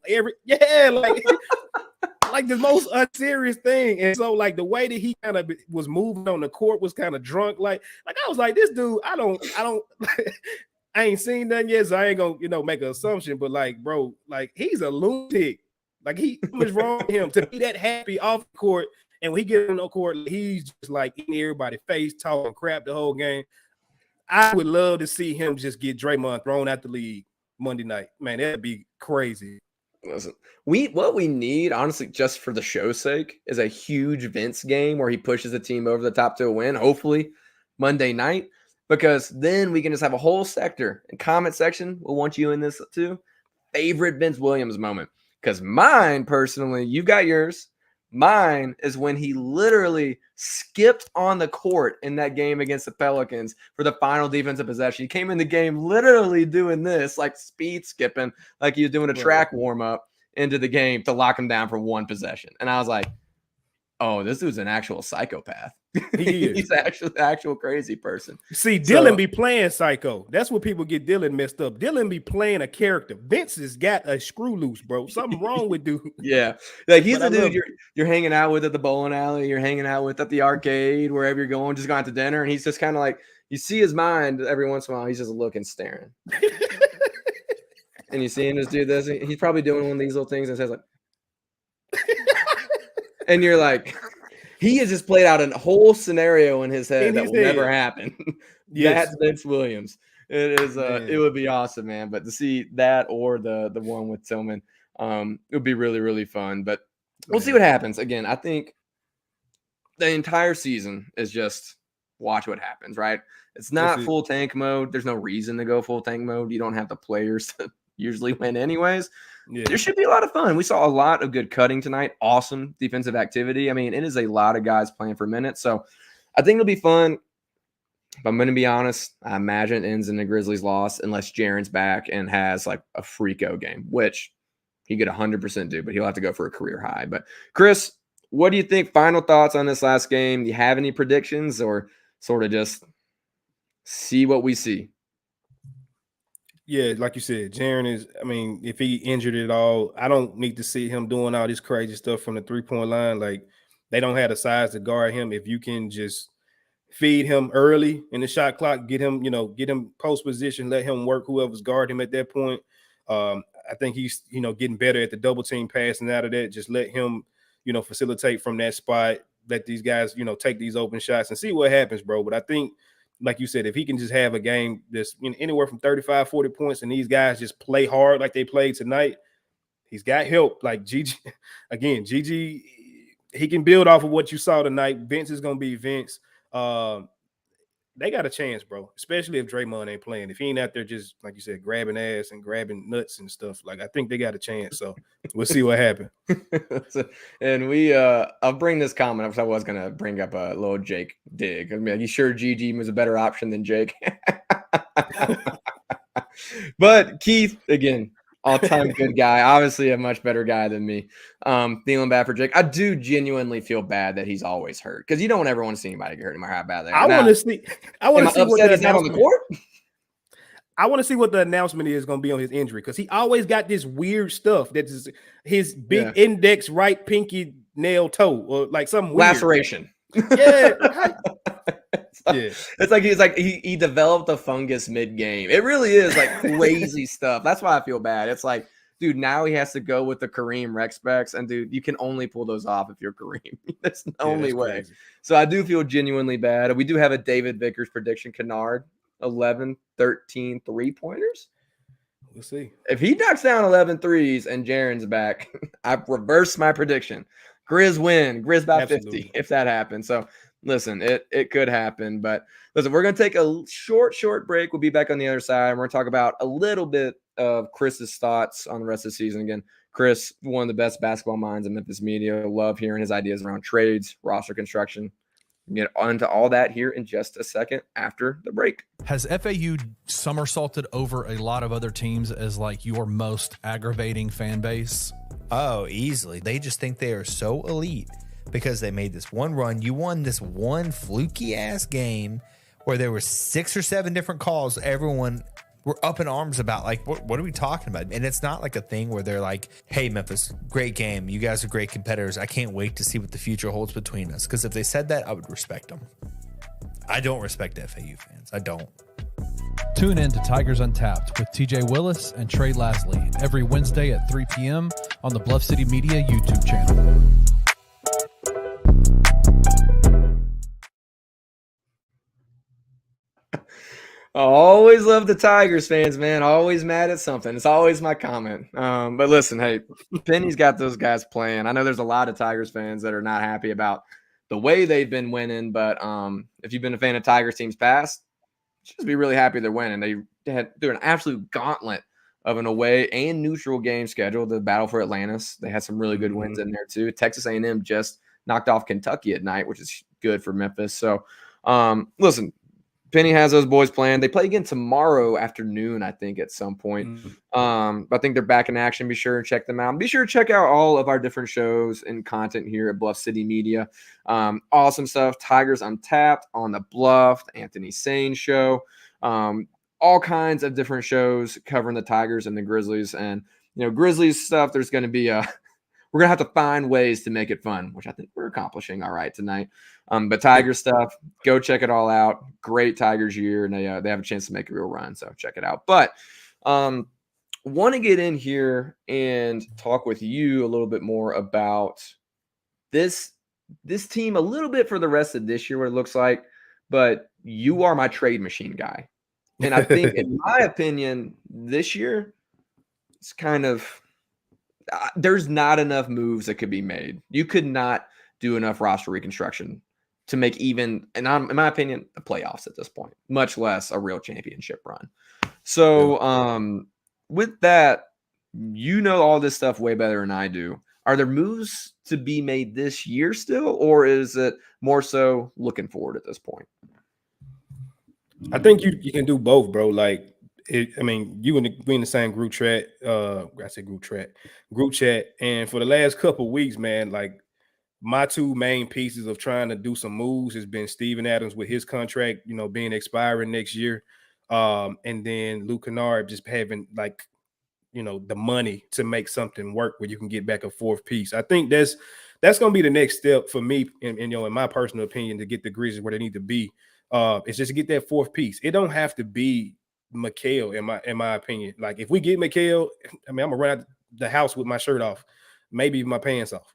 like the most unserious thing. And so like the way that he kind of was moving on the court was kind of drunk. Like I was like, this dude, I don't I ain't seen nothing yet, so I ain't gonna make an assumption. But like, bro, like he's a lunatic. Like what's wrong with him to be that happy off the court, and when he gets on the court, he's just like in everybody's face, talking crap the whole game. I would love to see him just get Draymond thrown out the league Monday night. Man, that'd be crazy. Listen, what we need, honestly, just for the show's sake, is a huge Vince game where he pushes the team over the top to a win, hopefully Monday night, because then we can just have a whole sector and comment section. We'll want you in this too. Favorite Vince Williams moment. Because mine, personally, you got yours. Mine is when he literally skipped on the court in that game against the Pelicans for the final defensive possession. He came in the game literally doing this, like speed skipping, like he was doing a track warm-up into the game to lock him down for one possession. And I was like, oh, this dude's an actual psychopath. He is. He's actually an actual crazy person. See, Dylan be playing psycho. That's what people get Dylan messed up. Dylan be playing a character. Vince has got a screw loose, bro. Something wrong with dude. Yeah. Like he's the dude you're hanging out with at the bowling alley, you're hanging out with at the arcade, wherever you're going, just going out to dinner. And he's just kind of like, you see his mind every once in a while, he's just looking, staring. And you see him just do this. He's probably doing one of these little things and says like, and you're like, he has just played out a whole scenario in his head that will never happen. Yes. That's Vince Williams. It is. It would be awesome, man. But to see that or the one with Tillman, it would be really, really fun. But we'll see what happens. Again, I think the entire season is just watch what happens. Right? It's not full tank mode. There's no reason to go full tank mode. You don't have the players to usually win anyways. Yeah. There should be a lot of fun. We saw a lot of good cutting tonight. Awesome defensive activity. I mean, it is a lot of guys playing for minutes. So I think it'll be fun. If I'm going to be honest, I imagine it ends in the Grizzlies loss unless Jaren's back and has like a freako game, which he could 100% do, but he'll have to go for a career high. But Chris, what do you think? Final thoughts on this last game? Do you have any predictions or sort of just see what we see? Yeah, like you said, Jaren is, I mean, if he injured at all, I don't need to see him doing all this crazy stuff from the three-point line. Like, they don't have the size to guard him. If you can just feed him early in the shot clock, get him post position, let him work whoever's guarding him at that point. I think he's, getting better at the double team passing out of that. Just let him, facilitate from that spot. Let these guys, take these open shots and see what happens, bro. But I think, like you said, if he can just have a game that's anywhere from 35, 40 points and these guys just play hard like they played tonight, he's got help. Like Gigi, he can build off of what you saw tonight. Vince is going to be Vince. They got a chance, bro, especially if Draymond ain't playing. If he ain't out there just, like you said, grabbing ass and grabbing nuts and stuff, like I think they got a chance. So we'll see what happens. And I'll bring this comment up because I was going to bring up a little Jake dig. I mean, are you sure Gigi was a better option than Jake? But Keith, again, all-time good guy, obviously a much better guy than me. Feeling bad for Jake. I do genuinely feel bad that he's always hurt because you don't ever want to see anybody get hurt, no matter how bad they are. I want to see what he's not on the court. I want to see what the announcement is going to be on his injury because he always got this weird stuff that is his big index right pinky nail toe or like something weird. Laceration. Yeah. It's like he developed a fungus mid-game. It really is like crazy stuff. That's why I feel bad. It's like, dude, now he has to go with the Kareem rec specs, and dude, you can only pull those off if you're Kareem. That's the only way. Crazy. So I do feel genuinely bad. We do have a David Vickers prediction. Kennard, 11, 13 3-pointers. We'll see. If he knocks down 11 threes and Jaren's back, I reverse my prediction. Grizz win. Grizz by 50 if that happens. So listen, it could happen. But listen, we're going to take a short break. We'll be back on the other side. We're going to talk about a little bit of Chris's thoughts on the rest of the season. Again, Chris, one of the best basketball minds in Memphis media. Love hearing his ideas around trades, roster construction. We'll get onto all that here in just a second after the break. Has FAU somersaulted over a lot of other teams as like your most aggravating fan base? Oh, easily. They just think they are so elite because they made this one run. You won this one fluky ass game where there were 6 or 7 different calls. Everyone were up in arms about like, what are we talking about? And it's not like a thing where they're like, hey, Memphis, great game. You guys are great competitors. I can't wait to see what the future holds between us. Because if they said that, I would respect them. I don't respect FAU fans. I don't. Tune in to Tigers Untapped with TJ Willis and Trey Lasley every Wednesday at 3 p.m. on the Bluff City Media YouTube channel. I always love the Tigers fans, man. Always mad at something. It's always my comment. But listen, hey, Penny's got those guys playing. I know there's a lot of Tigers fans that are not happy about the way they've been winning. But if you've been a fan of Tigers teams past, just be really happy they're winning. They had an absolute gauntlet of an away and neutral game schedule. The battle for Atlantis. They had some really good wins in there too. Texas A&M just knocked off Kentucky at night, which is good for Memphis. So listen. Penny has those boys playing. They play again tomorrow afternoon, I think, at some point. I think they're back in action. Be sure and check them out. Be sure to check out all of our different shows and content here at Bluff City Media. Awesome stuff. Tigers Untapped on the Bluff, the Anthony Sane Show. All kinds of different shows covering the Tigers and the Grizzlies. And, Grizzlies stuff, there's going to be we're going to have to find ways to make it fun, which I think we're accomplishing all right tonight. But Tiger stuff, go check it all out. Great Tigers year, and they have a chance to make a real run, so check it out. But want to get in here and talk with you a little bit more about this team a little bit for the rest of this year, what it looks like. But you are my trade machine guy. And I think, in my opinion, this year, it's kind of there's not enough moves that could be made. You could not do enough roster reconstruction to make even, and in my opinion, the playoffs at this point, much less a real championship run. So with that, all this stuff way better than I do. Are there moves to be made this year still, or is it more so looking forward at this point? I think you can do both, bro. Like, we in the same group chat. Group chat. And for the last couple of weeks, man, like my two main pieces of trying to do some moves has been Steven Adams with his contract, being expiring next year. And then Luke Kennard just having the money to make something work where you can get back a fourth piece. I think that's going to be the next step for me, in my personal opinion, to get the Grizzlies where they need to be. It's just to get that fourth piece. It don't have to be Mikal, in my opinion. Like, if we get Mikal, I'm gonna run out the house with my shirt off, maybe my pants off.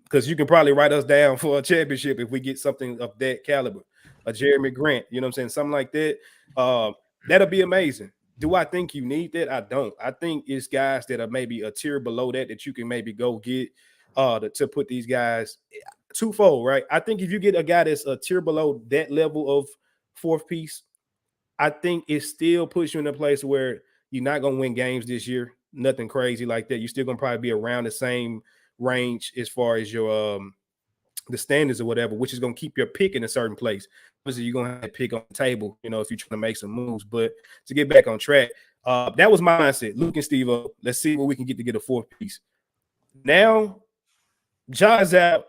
Because you can probably write us down for a championship if we get something of that caliber, a Jeremy Grant, something like that. That'll be amazing. Do I think you need that? I don't. I think it's guys that are maybe a tier below that you can maybe go get to put these guys twofold, right? I think if you get a guy that's a tier below that level of fourth piece, I think it still puts you in a place where you're not going to win games this year. Nothing crazy like that. You're still going to probably be around the same range as far as your the standards or whatever, which is going to keep your pick in a certain place. Obviously, you're going to have to pick on the table, if you're trying to make some moves. But to get back on track, that was my mindset. Luke and Steve-O, let's see what we can get a fourth piece. Now, John's out.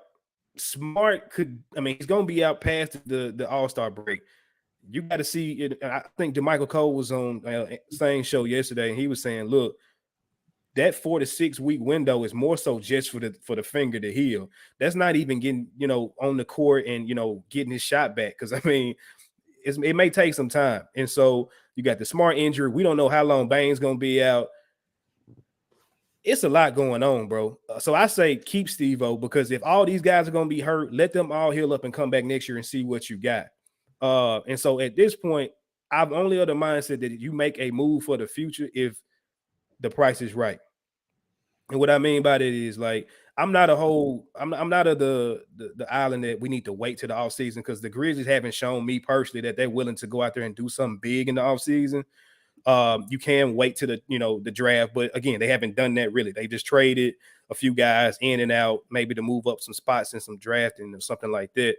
Smart he's going to be out past the All-Star break. You got to see it. I think DeMichael Cole was on the same show yesterday, and he was saying, look, that 4 to 6 week window is more so just for the finger to heal. That's not even getting, on the court and, getting his shot back. Because, I mean, it may take some time. And so you got the Smart injury. We don't know how long Bane's going to be out. It's a lot going on, bro. So I say keep Steve-O, because if all these guys are going to be hurt, let them all heal up and come back next year and see what you got. And so at this point, I'm only of the mindset that you make a move for the future if the price is right. And what I mean by that is, like, I'm not of the island that we need to wait till the offseason, because the Grizzlies haven't shown me personally that they're willing to go out there and do something big in the offseason. You can wait to the draft, but again, they haven't done that really. They just traded a few guys in and out, maybe to move up some spots in some drafting or something like that.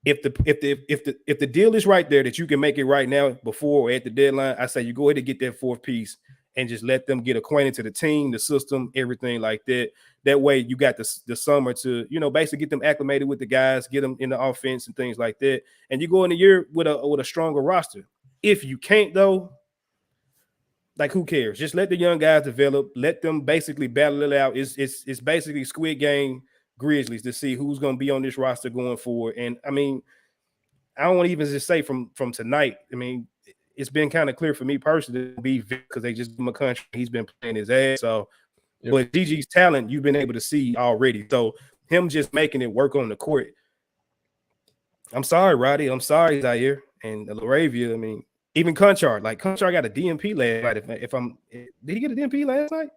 If the deal is right there that you can make it right now before or at the deadline, I say you go ahead and get that fourth piece and just let them get acquainted to the team, the system, everything like that. That way you got the summer to, basically get them acclimated with the guys, get them in the offense and things like that. And you go in the year with a stronger roster. If you can't, though, like, who cares? Just let the young guys develop. Let them basically battle it out. It's basically Squid Game Grizzlies to see who's going to be on this roster going forward. And, I mean, I don't want to even just say from tonight. I mean, it's been kind of clear for me personally to be, because they just give him a contract. He's been playing his ass. So, But GG's talent, you've been able to see already. So, him just making it work on the court. I'm sorry, Roddy. I'm sorry, Zaire and Laravia. I mean, even Conchard. Like, Conchard got a DMP last night. Did he get a DMP last night?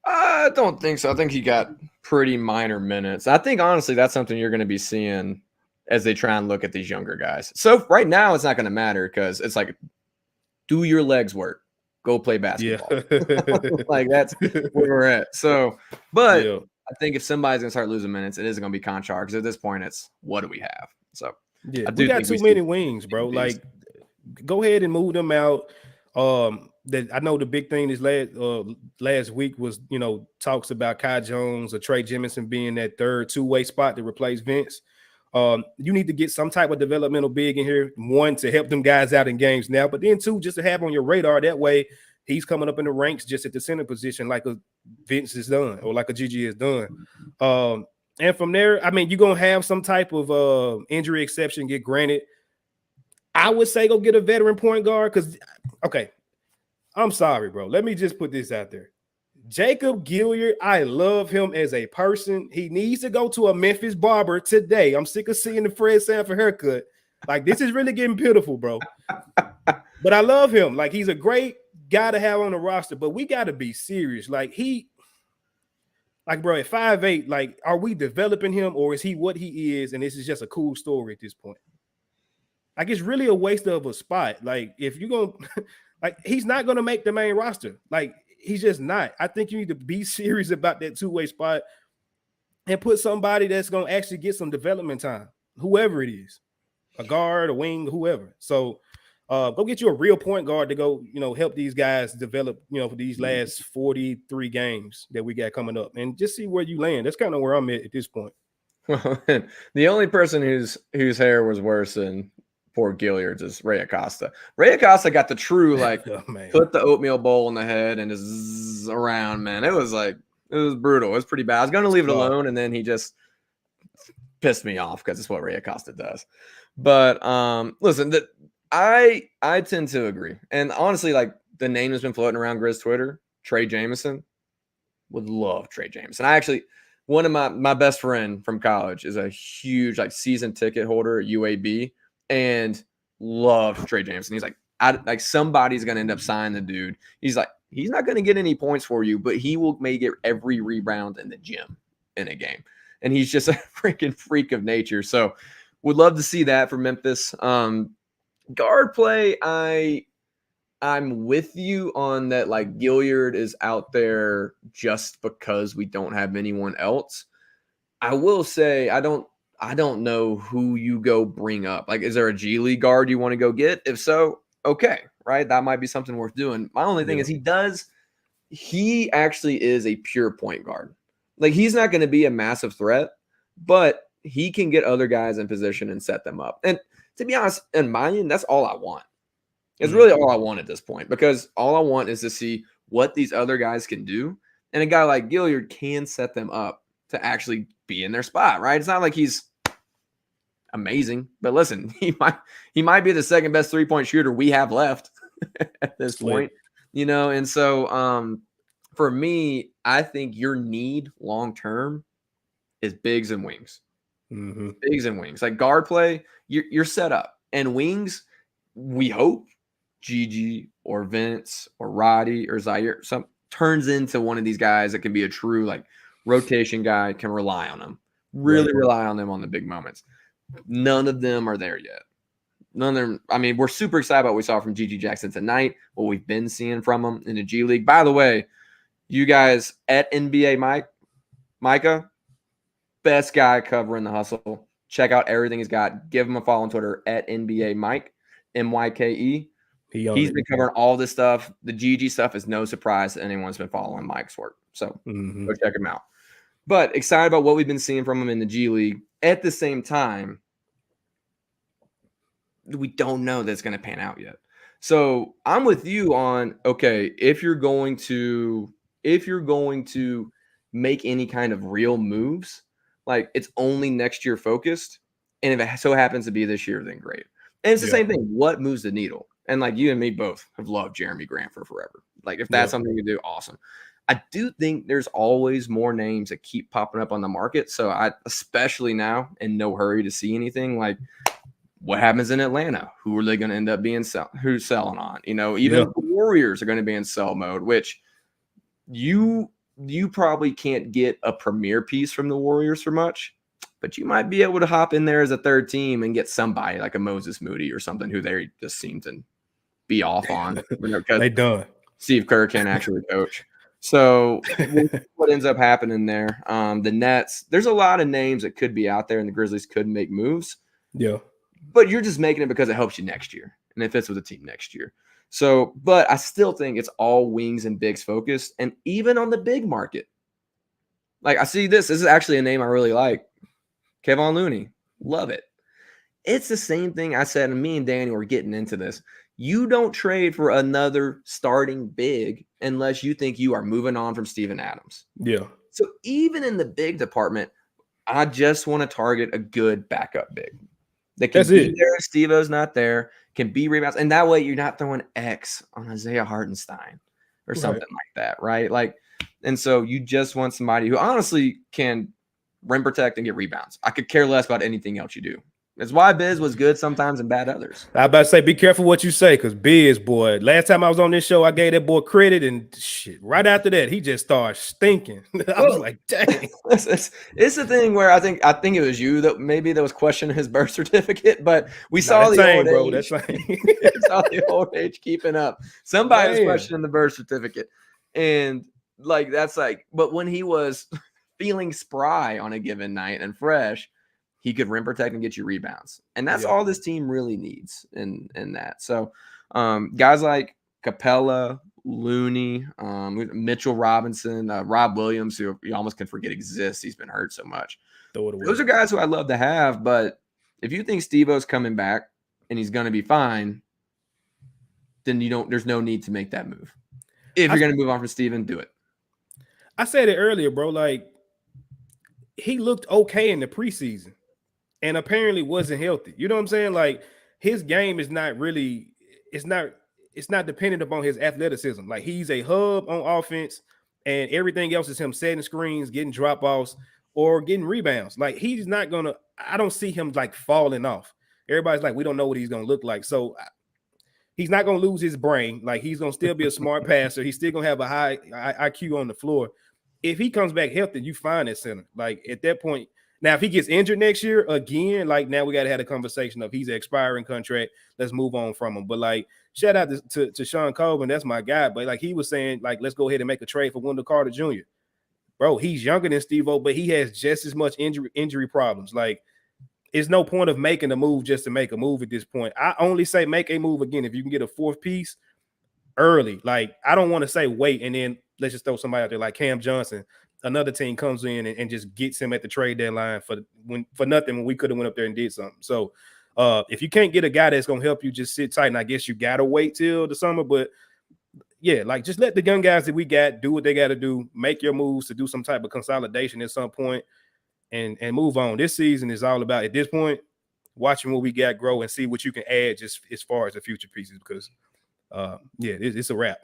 I don't think so. I think he got pretty minor minutes. I think, honestly, that's something you're going to be seeing as they try and look at these younger guys. So right now, it's not going to matter, because it's like, do your legs work? Go play basketball. Yeah. Like, that's where we're at. So, but yeah. I think if somebody's going to start losing minutes, it isn't going to be Conchar, because at this point, it's what do we have? So yeah, we got too many wings, bro. Like, go ahead and move them out. I know the big thing this last week was, talks about Kai Jones or Trey Jemison being that third two-way spot to replace Vince. You need to get some type of developmental big in here. One, to help them guys out in games now, but then two, just to have on your radar. That way he's coming up in the ranks just at the center position, like a Vince has done or like a GG has done. And from there, I mean, you're going to have some type of injury exception get granted. I would say go get a veteran point guard, because, okay, I'm sorry, bro. Let me just put this out there. Jacob Gilyard, I love him as a person. He needs to go to a Memphis barber today. I'm sick of seeing the Fred Sanford haircut. Like, this is really getting pitiful, bro. But I love him. Like, he's a great guy to have on the roster, but we got to be serious. Like, bro, at 5'8", like, are we developing him, or is he what he is, and this is just a cool story at this point? Like, it's really a waste of a spot. Like, if you're going to – like, he's not going to make the main roster. Like, he's just not. I think you need to be serious about that two-way spot and put somebody that's going to actually get some development time, whoever it is, a guard, a wing, whoever. So go get you a real point guard to go, help these guys develop, for these last 43 games that we got coming up, and just see where you land. That's kind of where I'm at this point. Well, the only person whose hair was worse than poor Gilyard's is Ray Acosta. Ray Acosta got the true, like, put the oatmeal bowl in the head and just zzz around, man. It was brutal. It was pretty bad. I was going to leave it alone, and then he just pissed me off, because it's what Ray Acosta does. But listen, I tend to agree. And honestly, like, the name has been floating around Grizz Twitter, Trey Jemison. Would love Trey Jemison. One of my best friend from college is a huge, like, season ticket holder at UAB, and loved Trey Jemison. He's like, somebody's going to end up signing the dude. He's like, he's not going to get any points for you, but he will maybe get every rebound in the gym in a game. And he's just a freaking freak of nature. So would love to see that for Memphis. Guard play, I'm with you on that. Like, Gilyard is out there just because we don't have anyone else. I will say, I don't know who you go bring up. Like, is there a G League guard you want to go get? If so, okay, right? That might be something worth doing. My only thing is he actually is a pure point guard. Like, he's not going to be a massive threat, but he can get other guys in position and set them up. And to be honest, in my end, that's all I want. It's really all I want at this point, because all I want is to see what these other guys can do. And a guy like Gilliard can set them up to actually be in their spot, right? It's not like he's amazing, but listen, he might be the second best 3-point shooter we have left at this point, and so for me, I think your need long term is bigs and wings. Bigs and wings. Like guard play, you're set up. And wings, we hope Gigi or Vince or Roddy or Zaire turns into one of these guys that can be a true like rotation guy, can rely on them. Really rely on them on the big moments. None of them are there yet. None of them. I mean, we're super excited about what we saw from Gigi Jackson tonight, what we've been seeing from him in the G League. By the way, you guys at NBA Micah, best guy covering the hustle. Check out everything he's got. Give him a follow on Twitter at NBA Mike, MYKE. He's been covering all this stuff. The GG stuff is no surprise to anyone who's been following Mike's work. So go check him out. But excited about what we've been seeing from him in the G League. At the same time, we don't know that's going to pan out yet. So I'm with you on, okay, if you're going to make any kind of real moves, like it's only next year focused. And if it so happens to be this year, then great. And it's the same thing. What moves the needle? And like you and me both have loved Jeremy Grant for forever. Like if that's something you do, awesome. I do think there's always more names that keep popping up on the market. So I, especially now, in no hurry to see anything. Like what happens in Atlanta? Who are they going to end up being who's selling on? Even the Warriors are going to be in sell mode, which you probably can't get a premier piece from the Warriors for much, but you might be able to hop in there as a third team and get somebody like a Moses Moody or something who they just seem to be off on. They done. Steve Kerr can't actually coach. So what ends up happening there? The Nets, there's a lot of names that could be out there and the Grizzlies could make moves. Yeah. But you're just making it because it helps you next year and it fits with the team next year. So, but I still think it's all wings and bigs focused. And even on the big market, like I see this is actually a name I really like. Kevon Looney. Love it. It's the same thing I said, and me and Danny were getting into this. You don't trade for another starting big unless you think you are moving on from Steven Adams. Yeah. So even in the big department, I just want to target a good backup big. That can be there if Steve-O's not there, can be rebounds. And that way you're not throwing X on Isaiah Hartenstein or something like that, right? Like, and so you just want somebody who honestly can rim protect and get rebounds. I could care less about anything else you do. That's why Biz was good sometimes and bad others. I about to say, be careful what you say, because Biz, boy, last time I was on this show, I gave that boy credit, and shit, right after that, he just started stinking. I was like, dang. It's the thing where I think it was you that maybe that was questioning his birth certificate, but we saw the old age. That's right. We saw the old age keeping up. Somebody was questioning the birth certificate, and like that's like, but when he was feeling spry on a given night and fresh, he could rim protect and get you rebounds. And that's all this team really needs in that. So guys like Capella, Looney, Mitchell Robinson, Rob Williams, who you almost can forget exists. He's been hurt so much. Those are guys who I'd love to have. But if you think Steve-O's coming back and he's going to be fine, then there's no need to make that move. If you're going to move on from Steven, do it. I said it earlier, bro. Like, he looked okay in the preseason and apparently wasn't healthy. You know what I'm saying? Like, his game is not really, it's not dependent upon his athleticism. Like, he's a hub on offense and everything else is him setting screens, getting drop-offs, or getting rebounds. Like, he's not going to, I don't see him like falling off. Everybody's like, we don't know what he's going to look like. So he's not going to lose his brain. Like, he's going to still be a smart passer. He's still going to have a high IQ on the floor. If he comes back healthy, you find that center. Like, at that point, now if he gets injured next year again, like, now we got to have a conversation of he's an expiring contract. Let's move on from him. But like, shout out to Sean Colvin, that's my guy. But like, he was saying, like, let's go ahead and make a trade for Wendell Carter Jr. Bro, he's younger than Steve-O, but he has just as much injury problems. Like, it's no point of making a move just to make a move at this point. I only say make a move again if you can get a fourth piece early. Like, I don't want to say wait and then let's just throw somebody out there like Cam Johnson. Another team comes in and just gets him at the trade deadline for nothing when we could have went up there and did something. So if you can't get a guy that's going to help you, just sit tight. And I guess you got to wait till the summer. But, like just let the young guys that we got do what they got to do, make your moves to do some type of consolidation at some point, and move on. This season is all about, at this point, watching what we got grow and see what you can add just as far as the future pieces, because it's a wrap.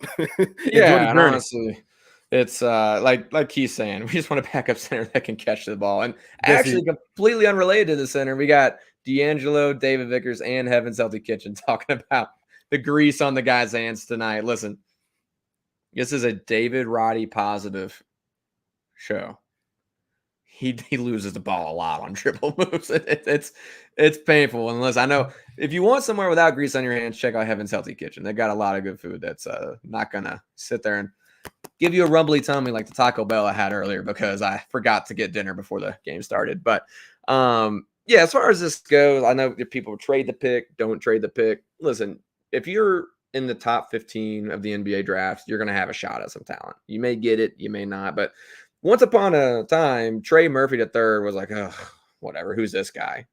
Yeah, and honestly, it's like he's saying, we just want a backup center that can catch the ball. And actually, completely unrelated to the center, we got D'Angelo, David Vickers, and Heaven's Healthy Kitchen talking about the grease on the guy's hands tonight. Listen, this is a David Roddy positive show. He loses the ball a lot on dribble moves. It's painful. Unless I know, if you want somewhere without grease on your hands, check out Heaven's Healthy Kitchen. They got a lot of good food that's not gonna sit there and give you a rumbly tummy like the Taco Bell I had earlier because I forgot to get dinner before the game started. But as far as this goes, I know if people trade the pick, don't trade the pick. Listen, if you're in the top 15 of the NBA draft, you're gonna have a shot at some talent. You may get it, you may not, but once upon a time, Trey Murphy III was like, oh, whatever, who's this guy?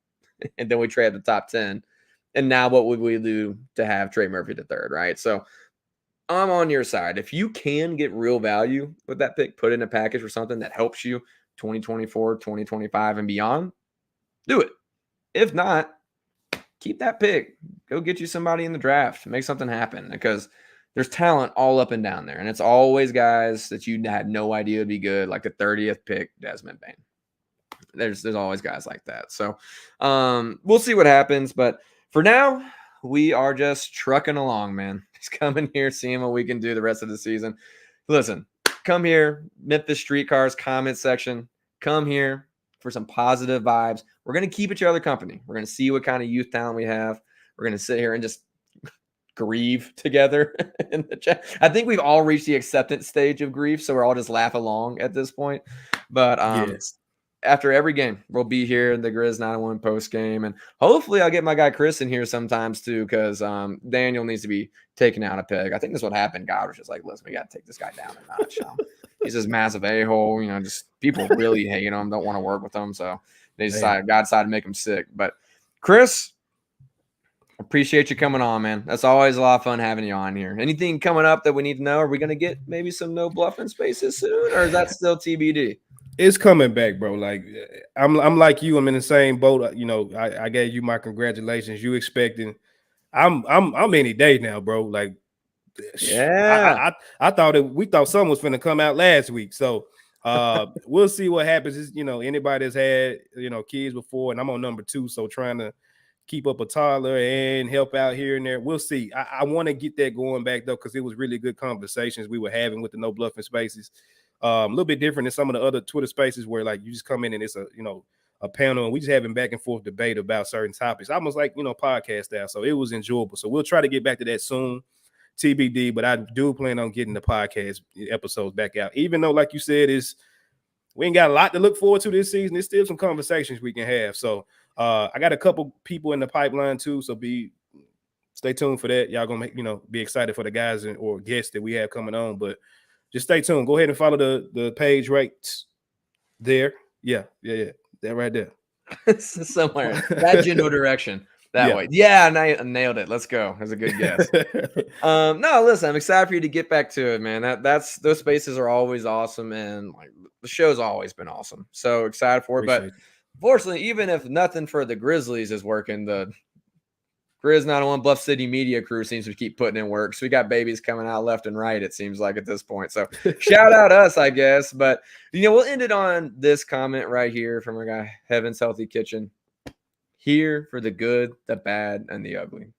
And then we traded the top 10. And now what would we do to have Trey Murphy III, right? So I'm on your side. If you can get real value with that pick, put in a package or something that helps you 2024, 2025, and beyond, do it. If not, keep that pick. Go get you somebody in the draft. Make something happen, because there's talent all up and down there. And it's always guys that you had no idea would be good, like the 30th pick, Desmond Bane. There's always guys like that. So we'll see what happens. But for now, we are just trucking along, man. Just coming here, seeing what we can do the rest of the season. Listen, come here, Memphis Streetcars comment section. Come here for some positive vibes. We're going to keep each other company. We're going to see what kind of youth talent we have. We're going to sit here and just grieve together in the chat. I think we've all reached the acceptance stage of grief, so we're all just laugh along at this point. But after every game, we'll be here in the Grizz 901 post game, and hopefully I'll get my guy Chris in here sometimes too, because Daniel needs to be taken out a peg. I think that's what happened. God was just like, listen, we got to take this guy down a notch. He's this massive a-hole, just people really hate him, don't want to work with him, so God decided to make him sick. But Chris, appreciate you coming on, man. That's always a lot of fun having you on here. Anything coming up that we need to know? Are we going to get maybe some no bluffing spaces soon, or is that still TBD? It's coming back, bro. Like I'm like you. I'm in the same boat. I gave you my congratulations. You expecting? I'm any day now, bro. Like, yeah. I thought we thought something was finna come out last week. So we'll see what happens. Is anybody that's had kids before, and I'm on number 2, so trying to keep up a toddler and help out here and there. We'll see. I want to get that going back though, because it was really good conversations we were having with the no bluffing spaces. A little bit different than some of the other Twitter spaces where like you just come in and it's a panel and we just having back and forth debate about certain topics, almost like podcast style. So it was enjoyable. So we'll try to get back to that soon, TBD. But I do plan on getting the podcast episodes back out, even though, like you said, we ain't got a lot to look forward to this season. There's still some conversations we can have. So I got a couple people in the pipeline too. So stay tuned for that. Y'all gonna be excited for the guys or guests that we have coming on. But just stay tuned. Go ahead and follow the page right there. Yeah. That right there. Somewhere. That general direction. That way. Yeah, I nailed it. Let's go. That's a good guess. No, listen, I'm excited for you to get back to it, man. Those spaces are always awesome, and like the show's always been awesome. So excited for it. But fortunately, even if nothing for the Grizzlies is working, the Grizz 901 Bluff City media crew seems to keep putting in work. So we got babies coming out left and right, it seems like, at this point. So shout out us, I guess. But, we'll end it on this comment right here from our guy, Heaven's Healthy Kitchen. Here for the good, the bad, and the ugly.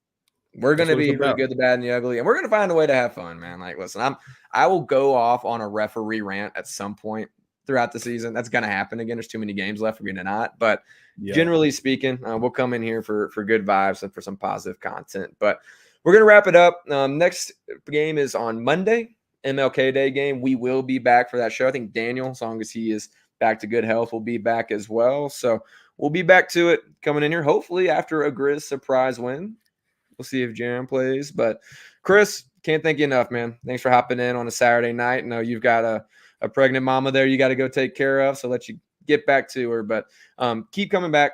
We're going to be here for the good, the bad, and the ugly. And we're going to find a way to have fun, man. Like, listen, I will go off on a referee rant at some point throughout the season. That's going to happen again. There's too many games left for me to not. But generally speaking, we'll come in here for good vibes and for some positive content. But we're going to wrap it up. Next game is on Monday, MLK Day game. We will be back for that show. I think Daniel, as long as he is back to good health, will be back as well. So we'll be back to it coming in here, hopefully after a Grizz surprise win. We'll see if Jaron plays. But Chris, can't thank you enough, man. Thanks for hopping in on a Saturday night. I know you've got a pregnant mama there you got to go take care of, so let you get back to her. But keep coming back.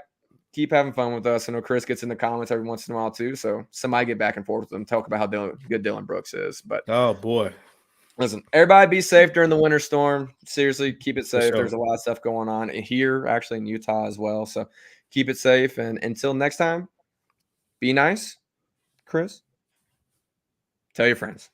keep having fun with us. I know Chris gets in the comments every once in a while too, so somebody get back and forth with them, talk about how good Dylan Brooks is. But oh boy, listen, everybody be safe during the winter storm. Seriously, keep it safe. sure. There's a lot of stuff going on here, actually in Utah as well. So keep it safe. And until next time, be nice. Chris, tell your friends.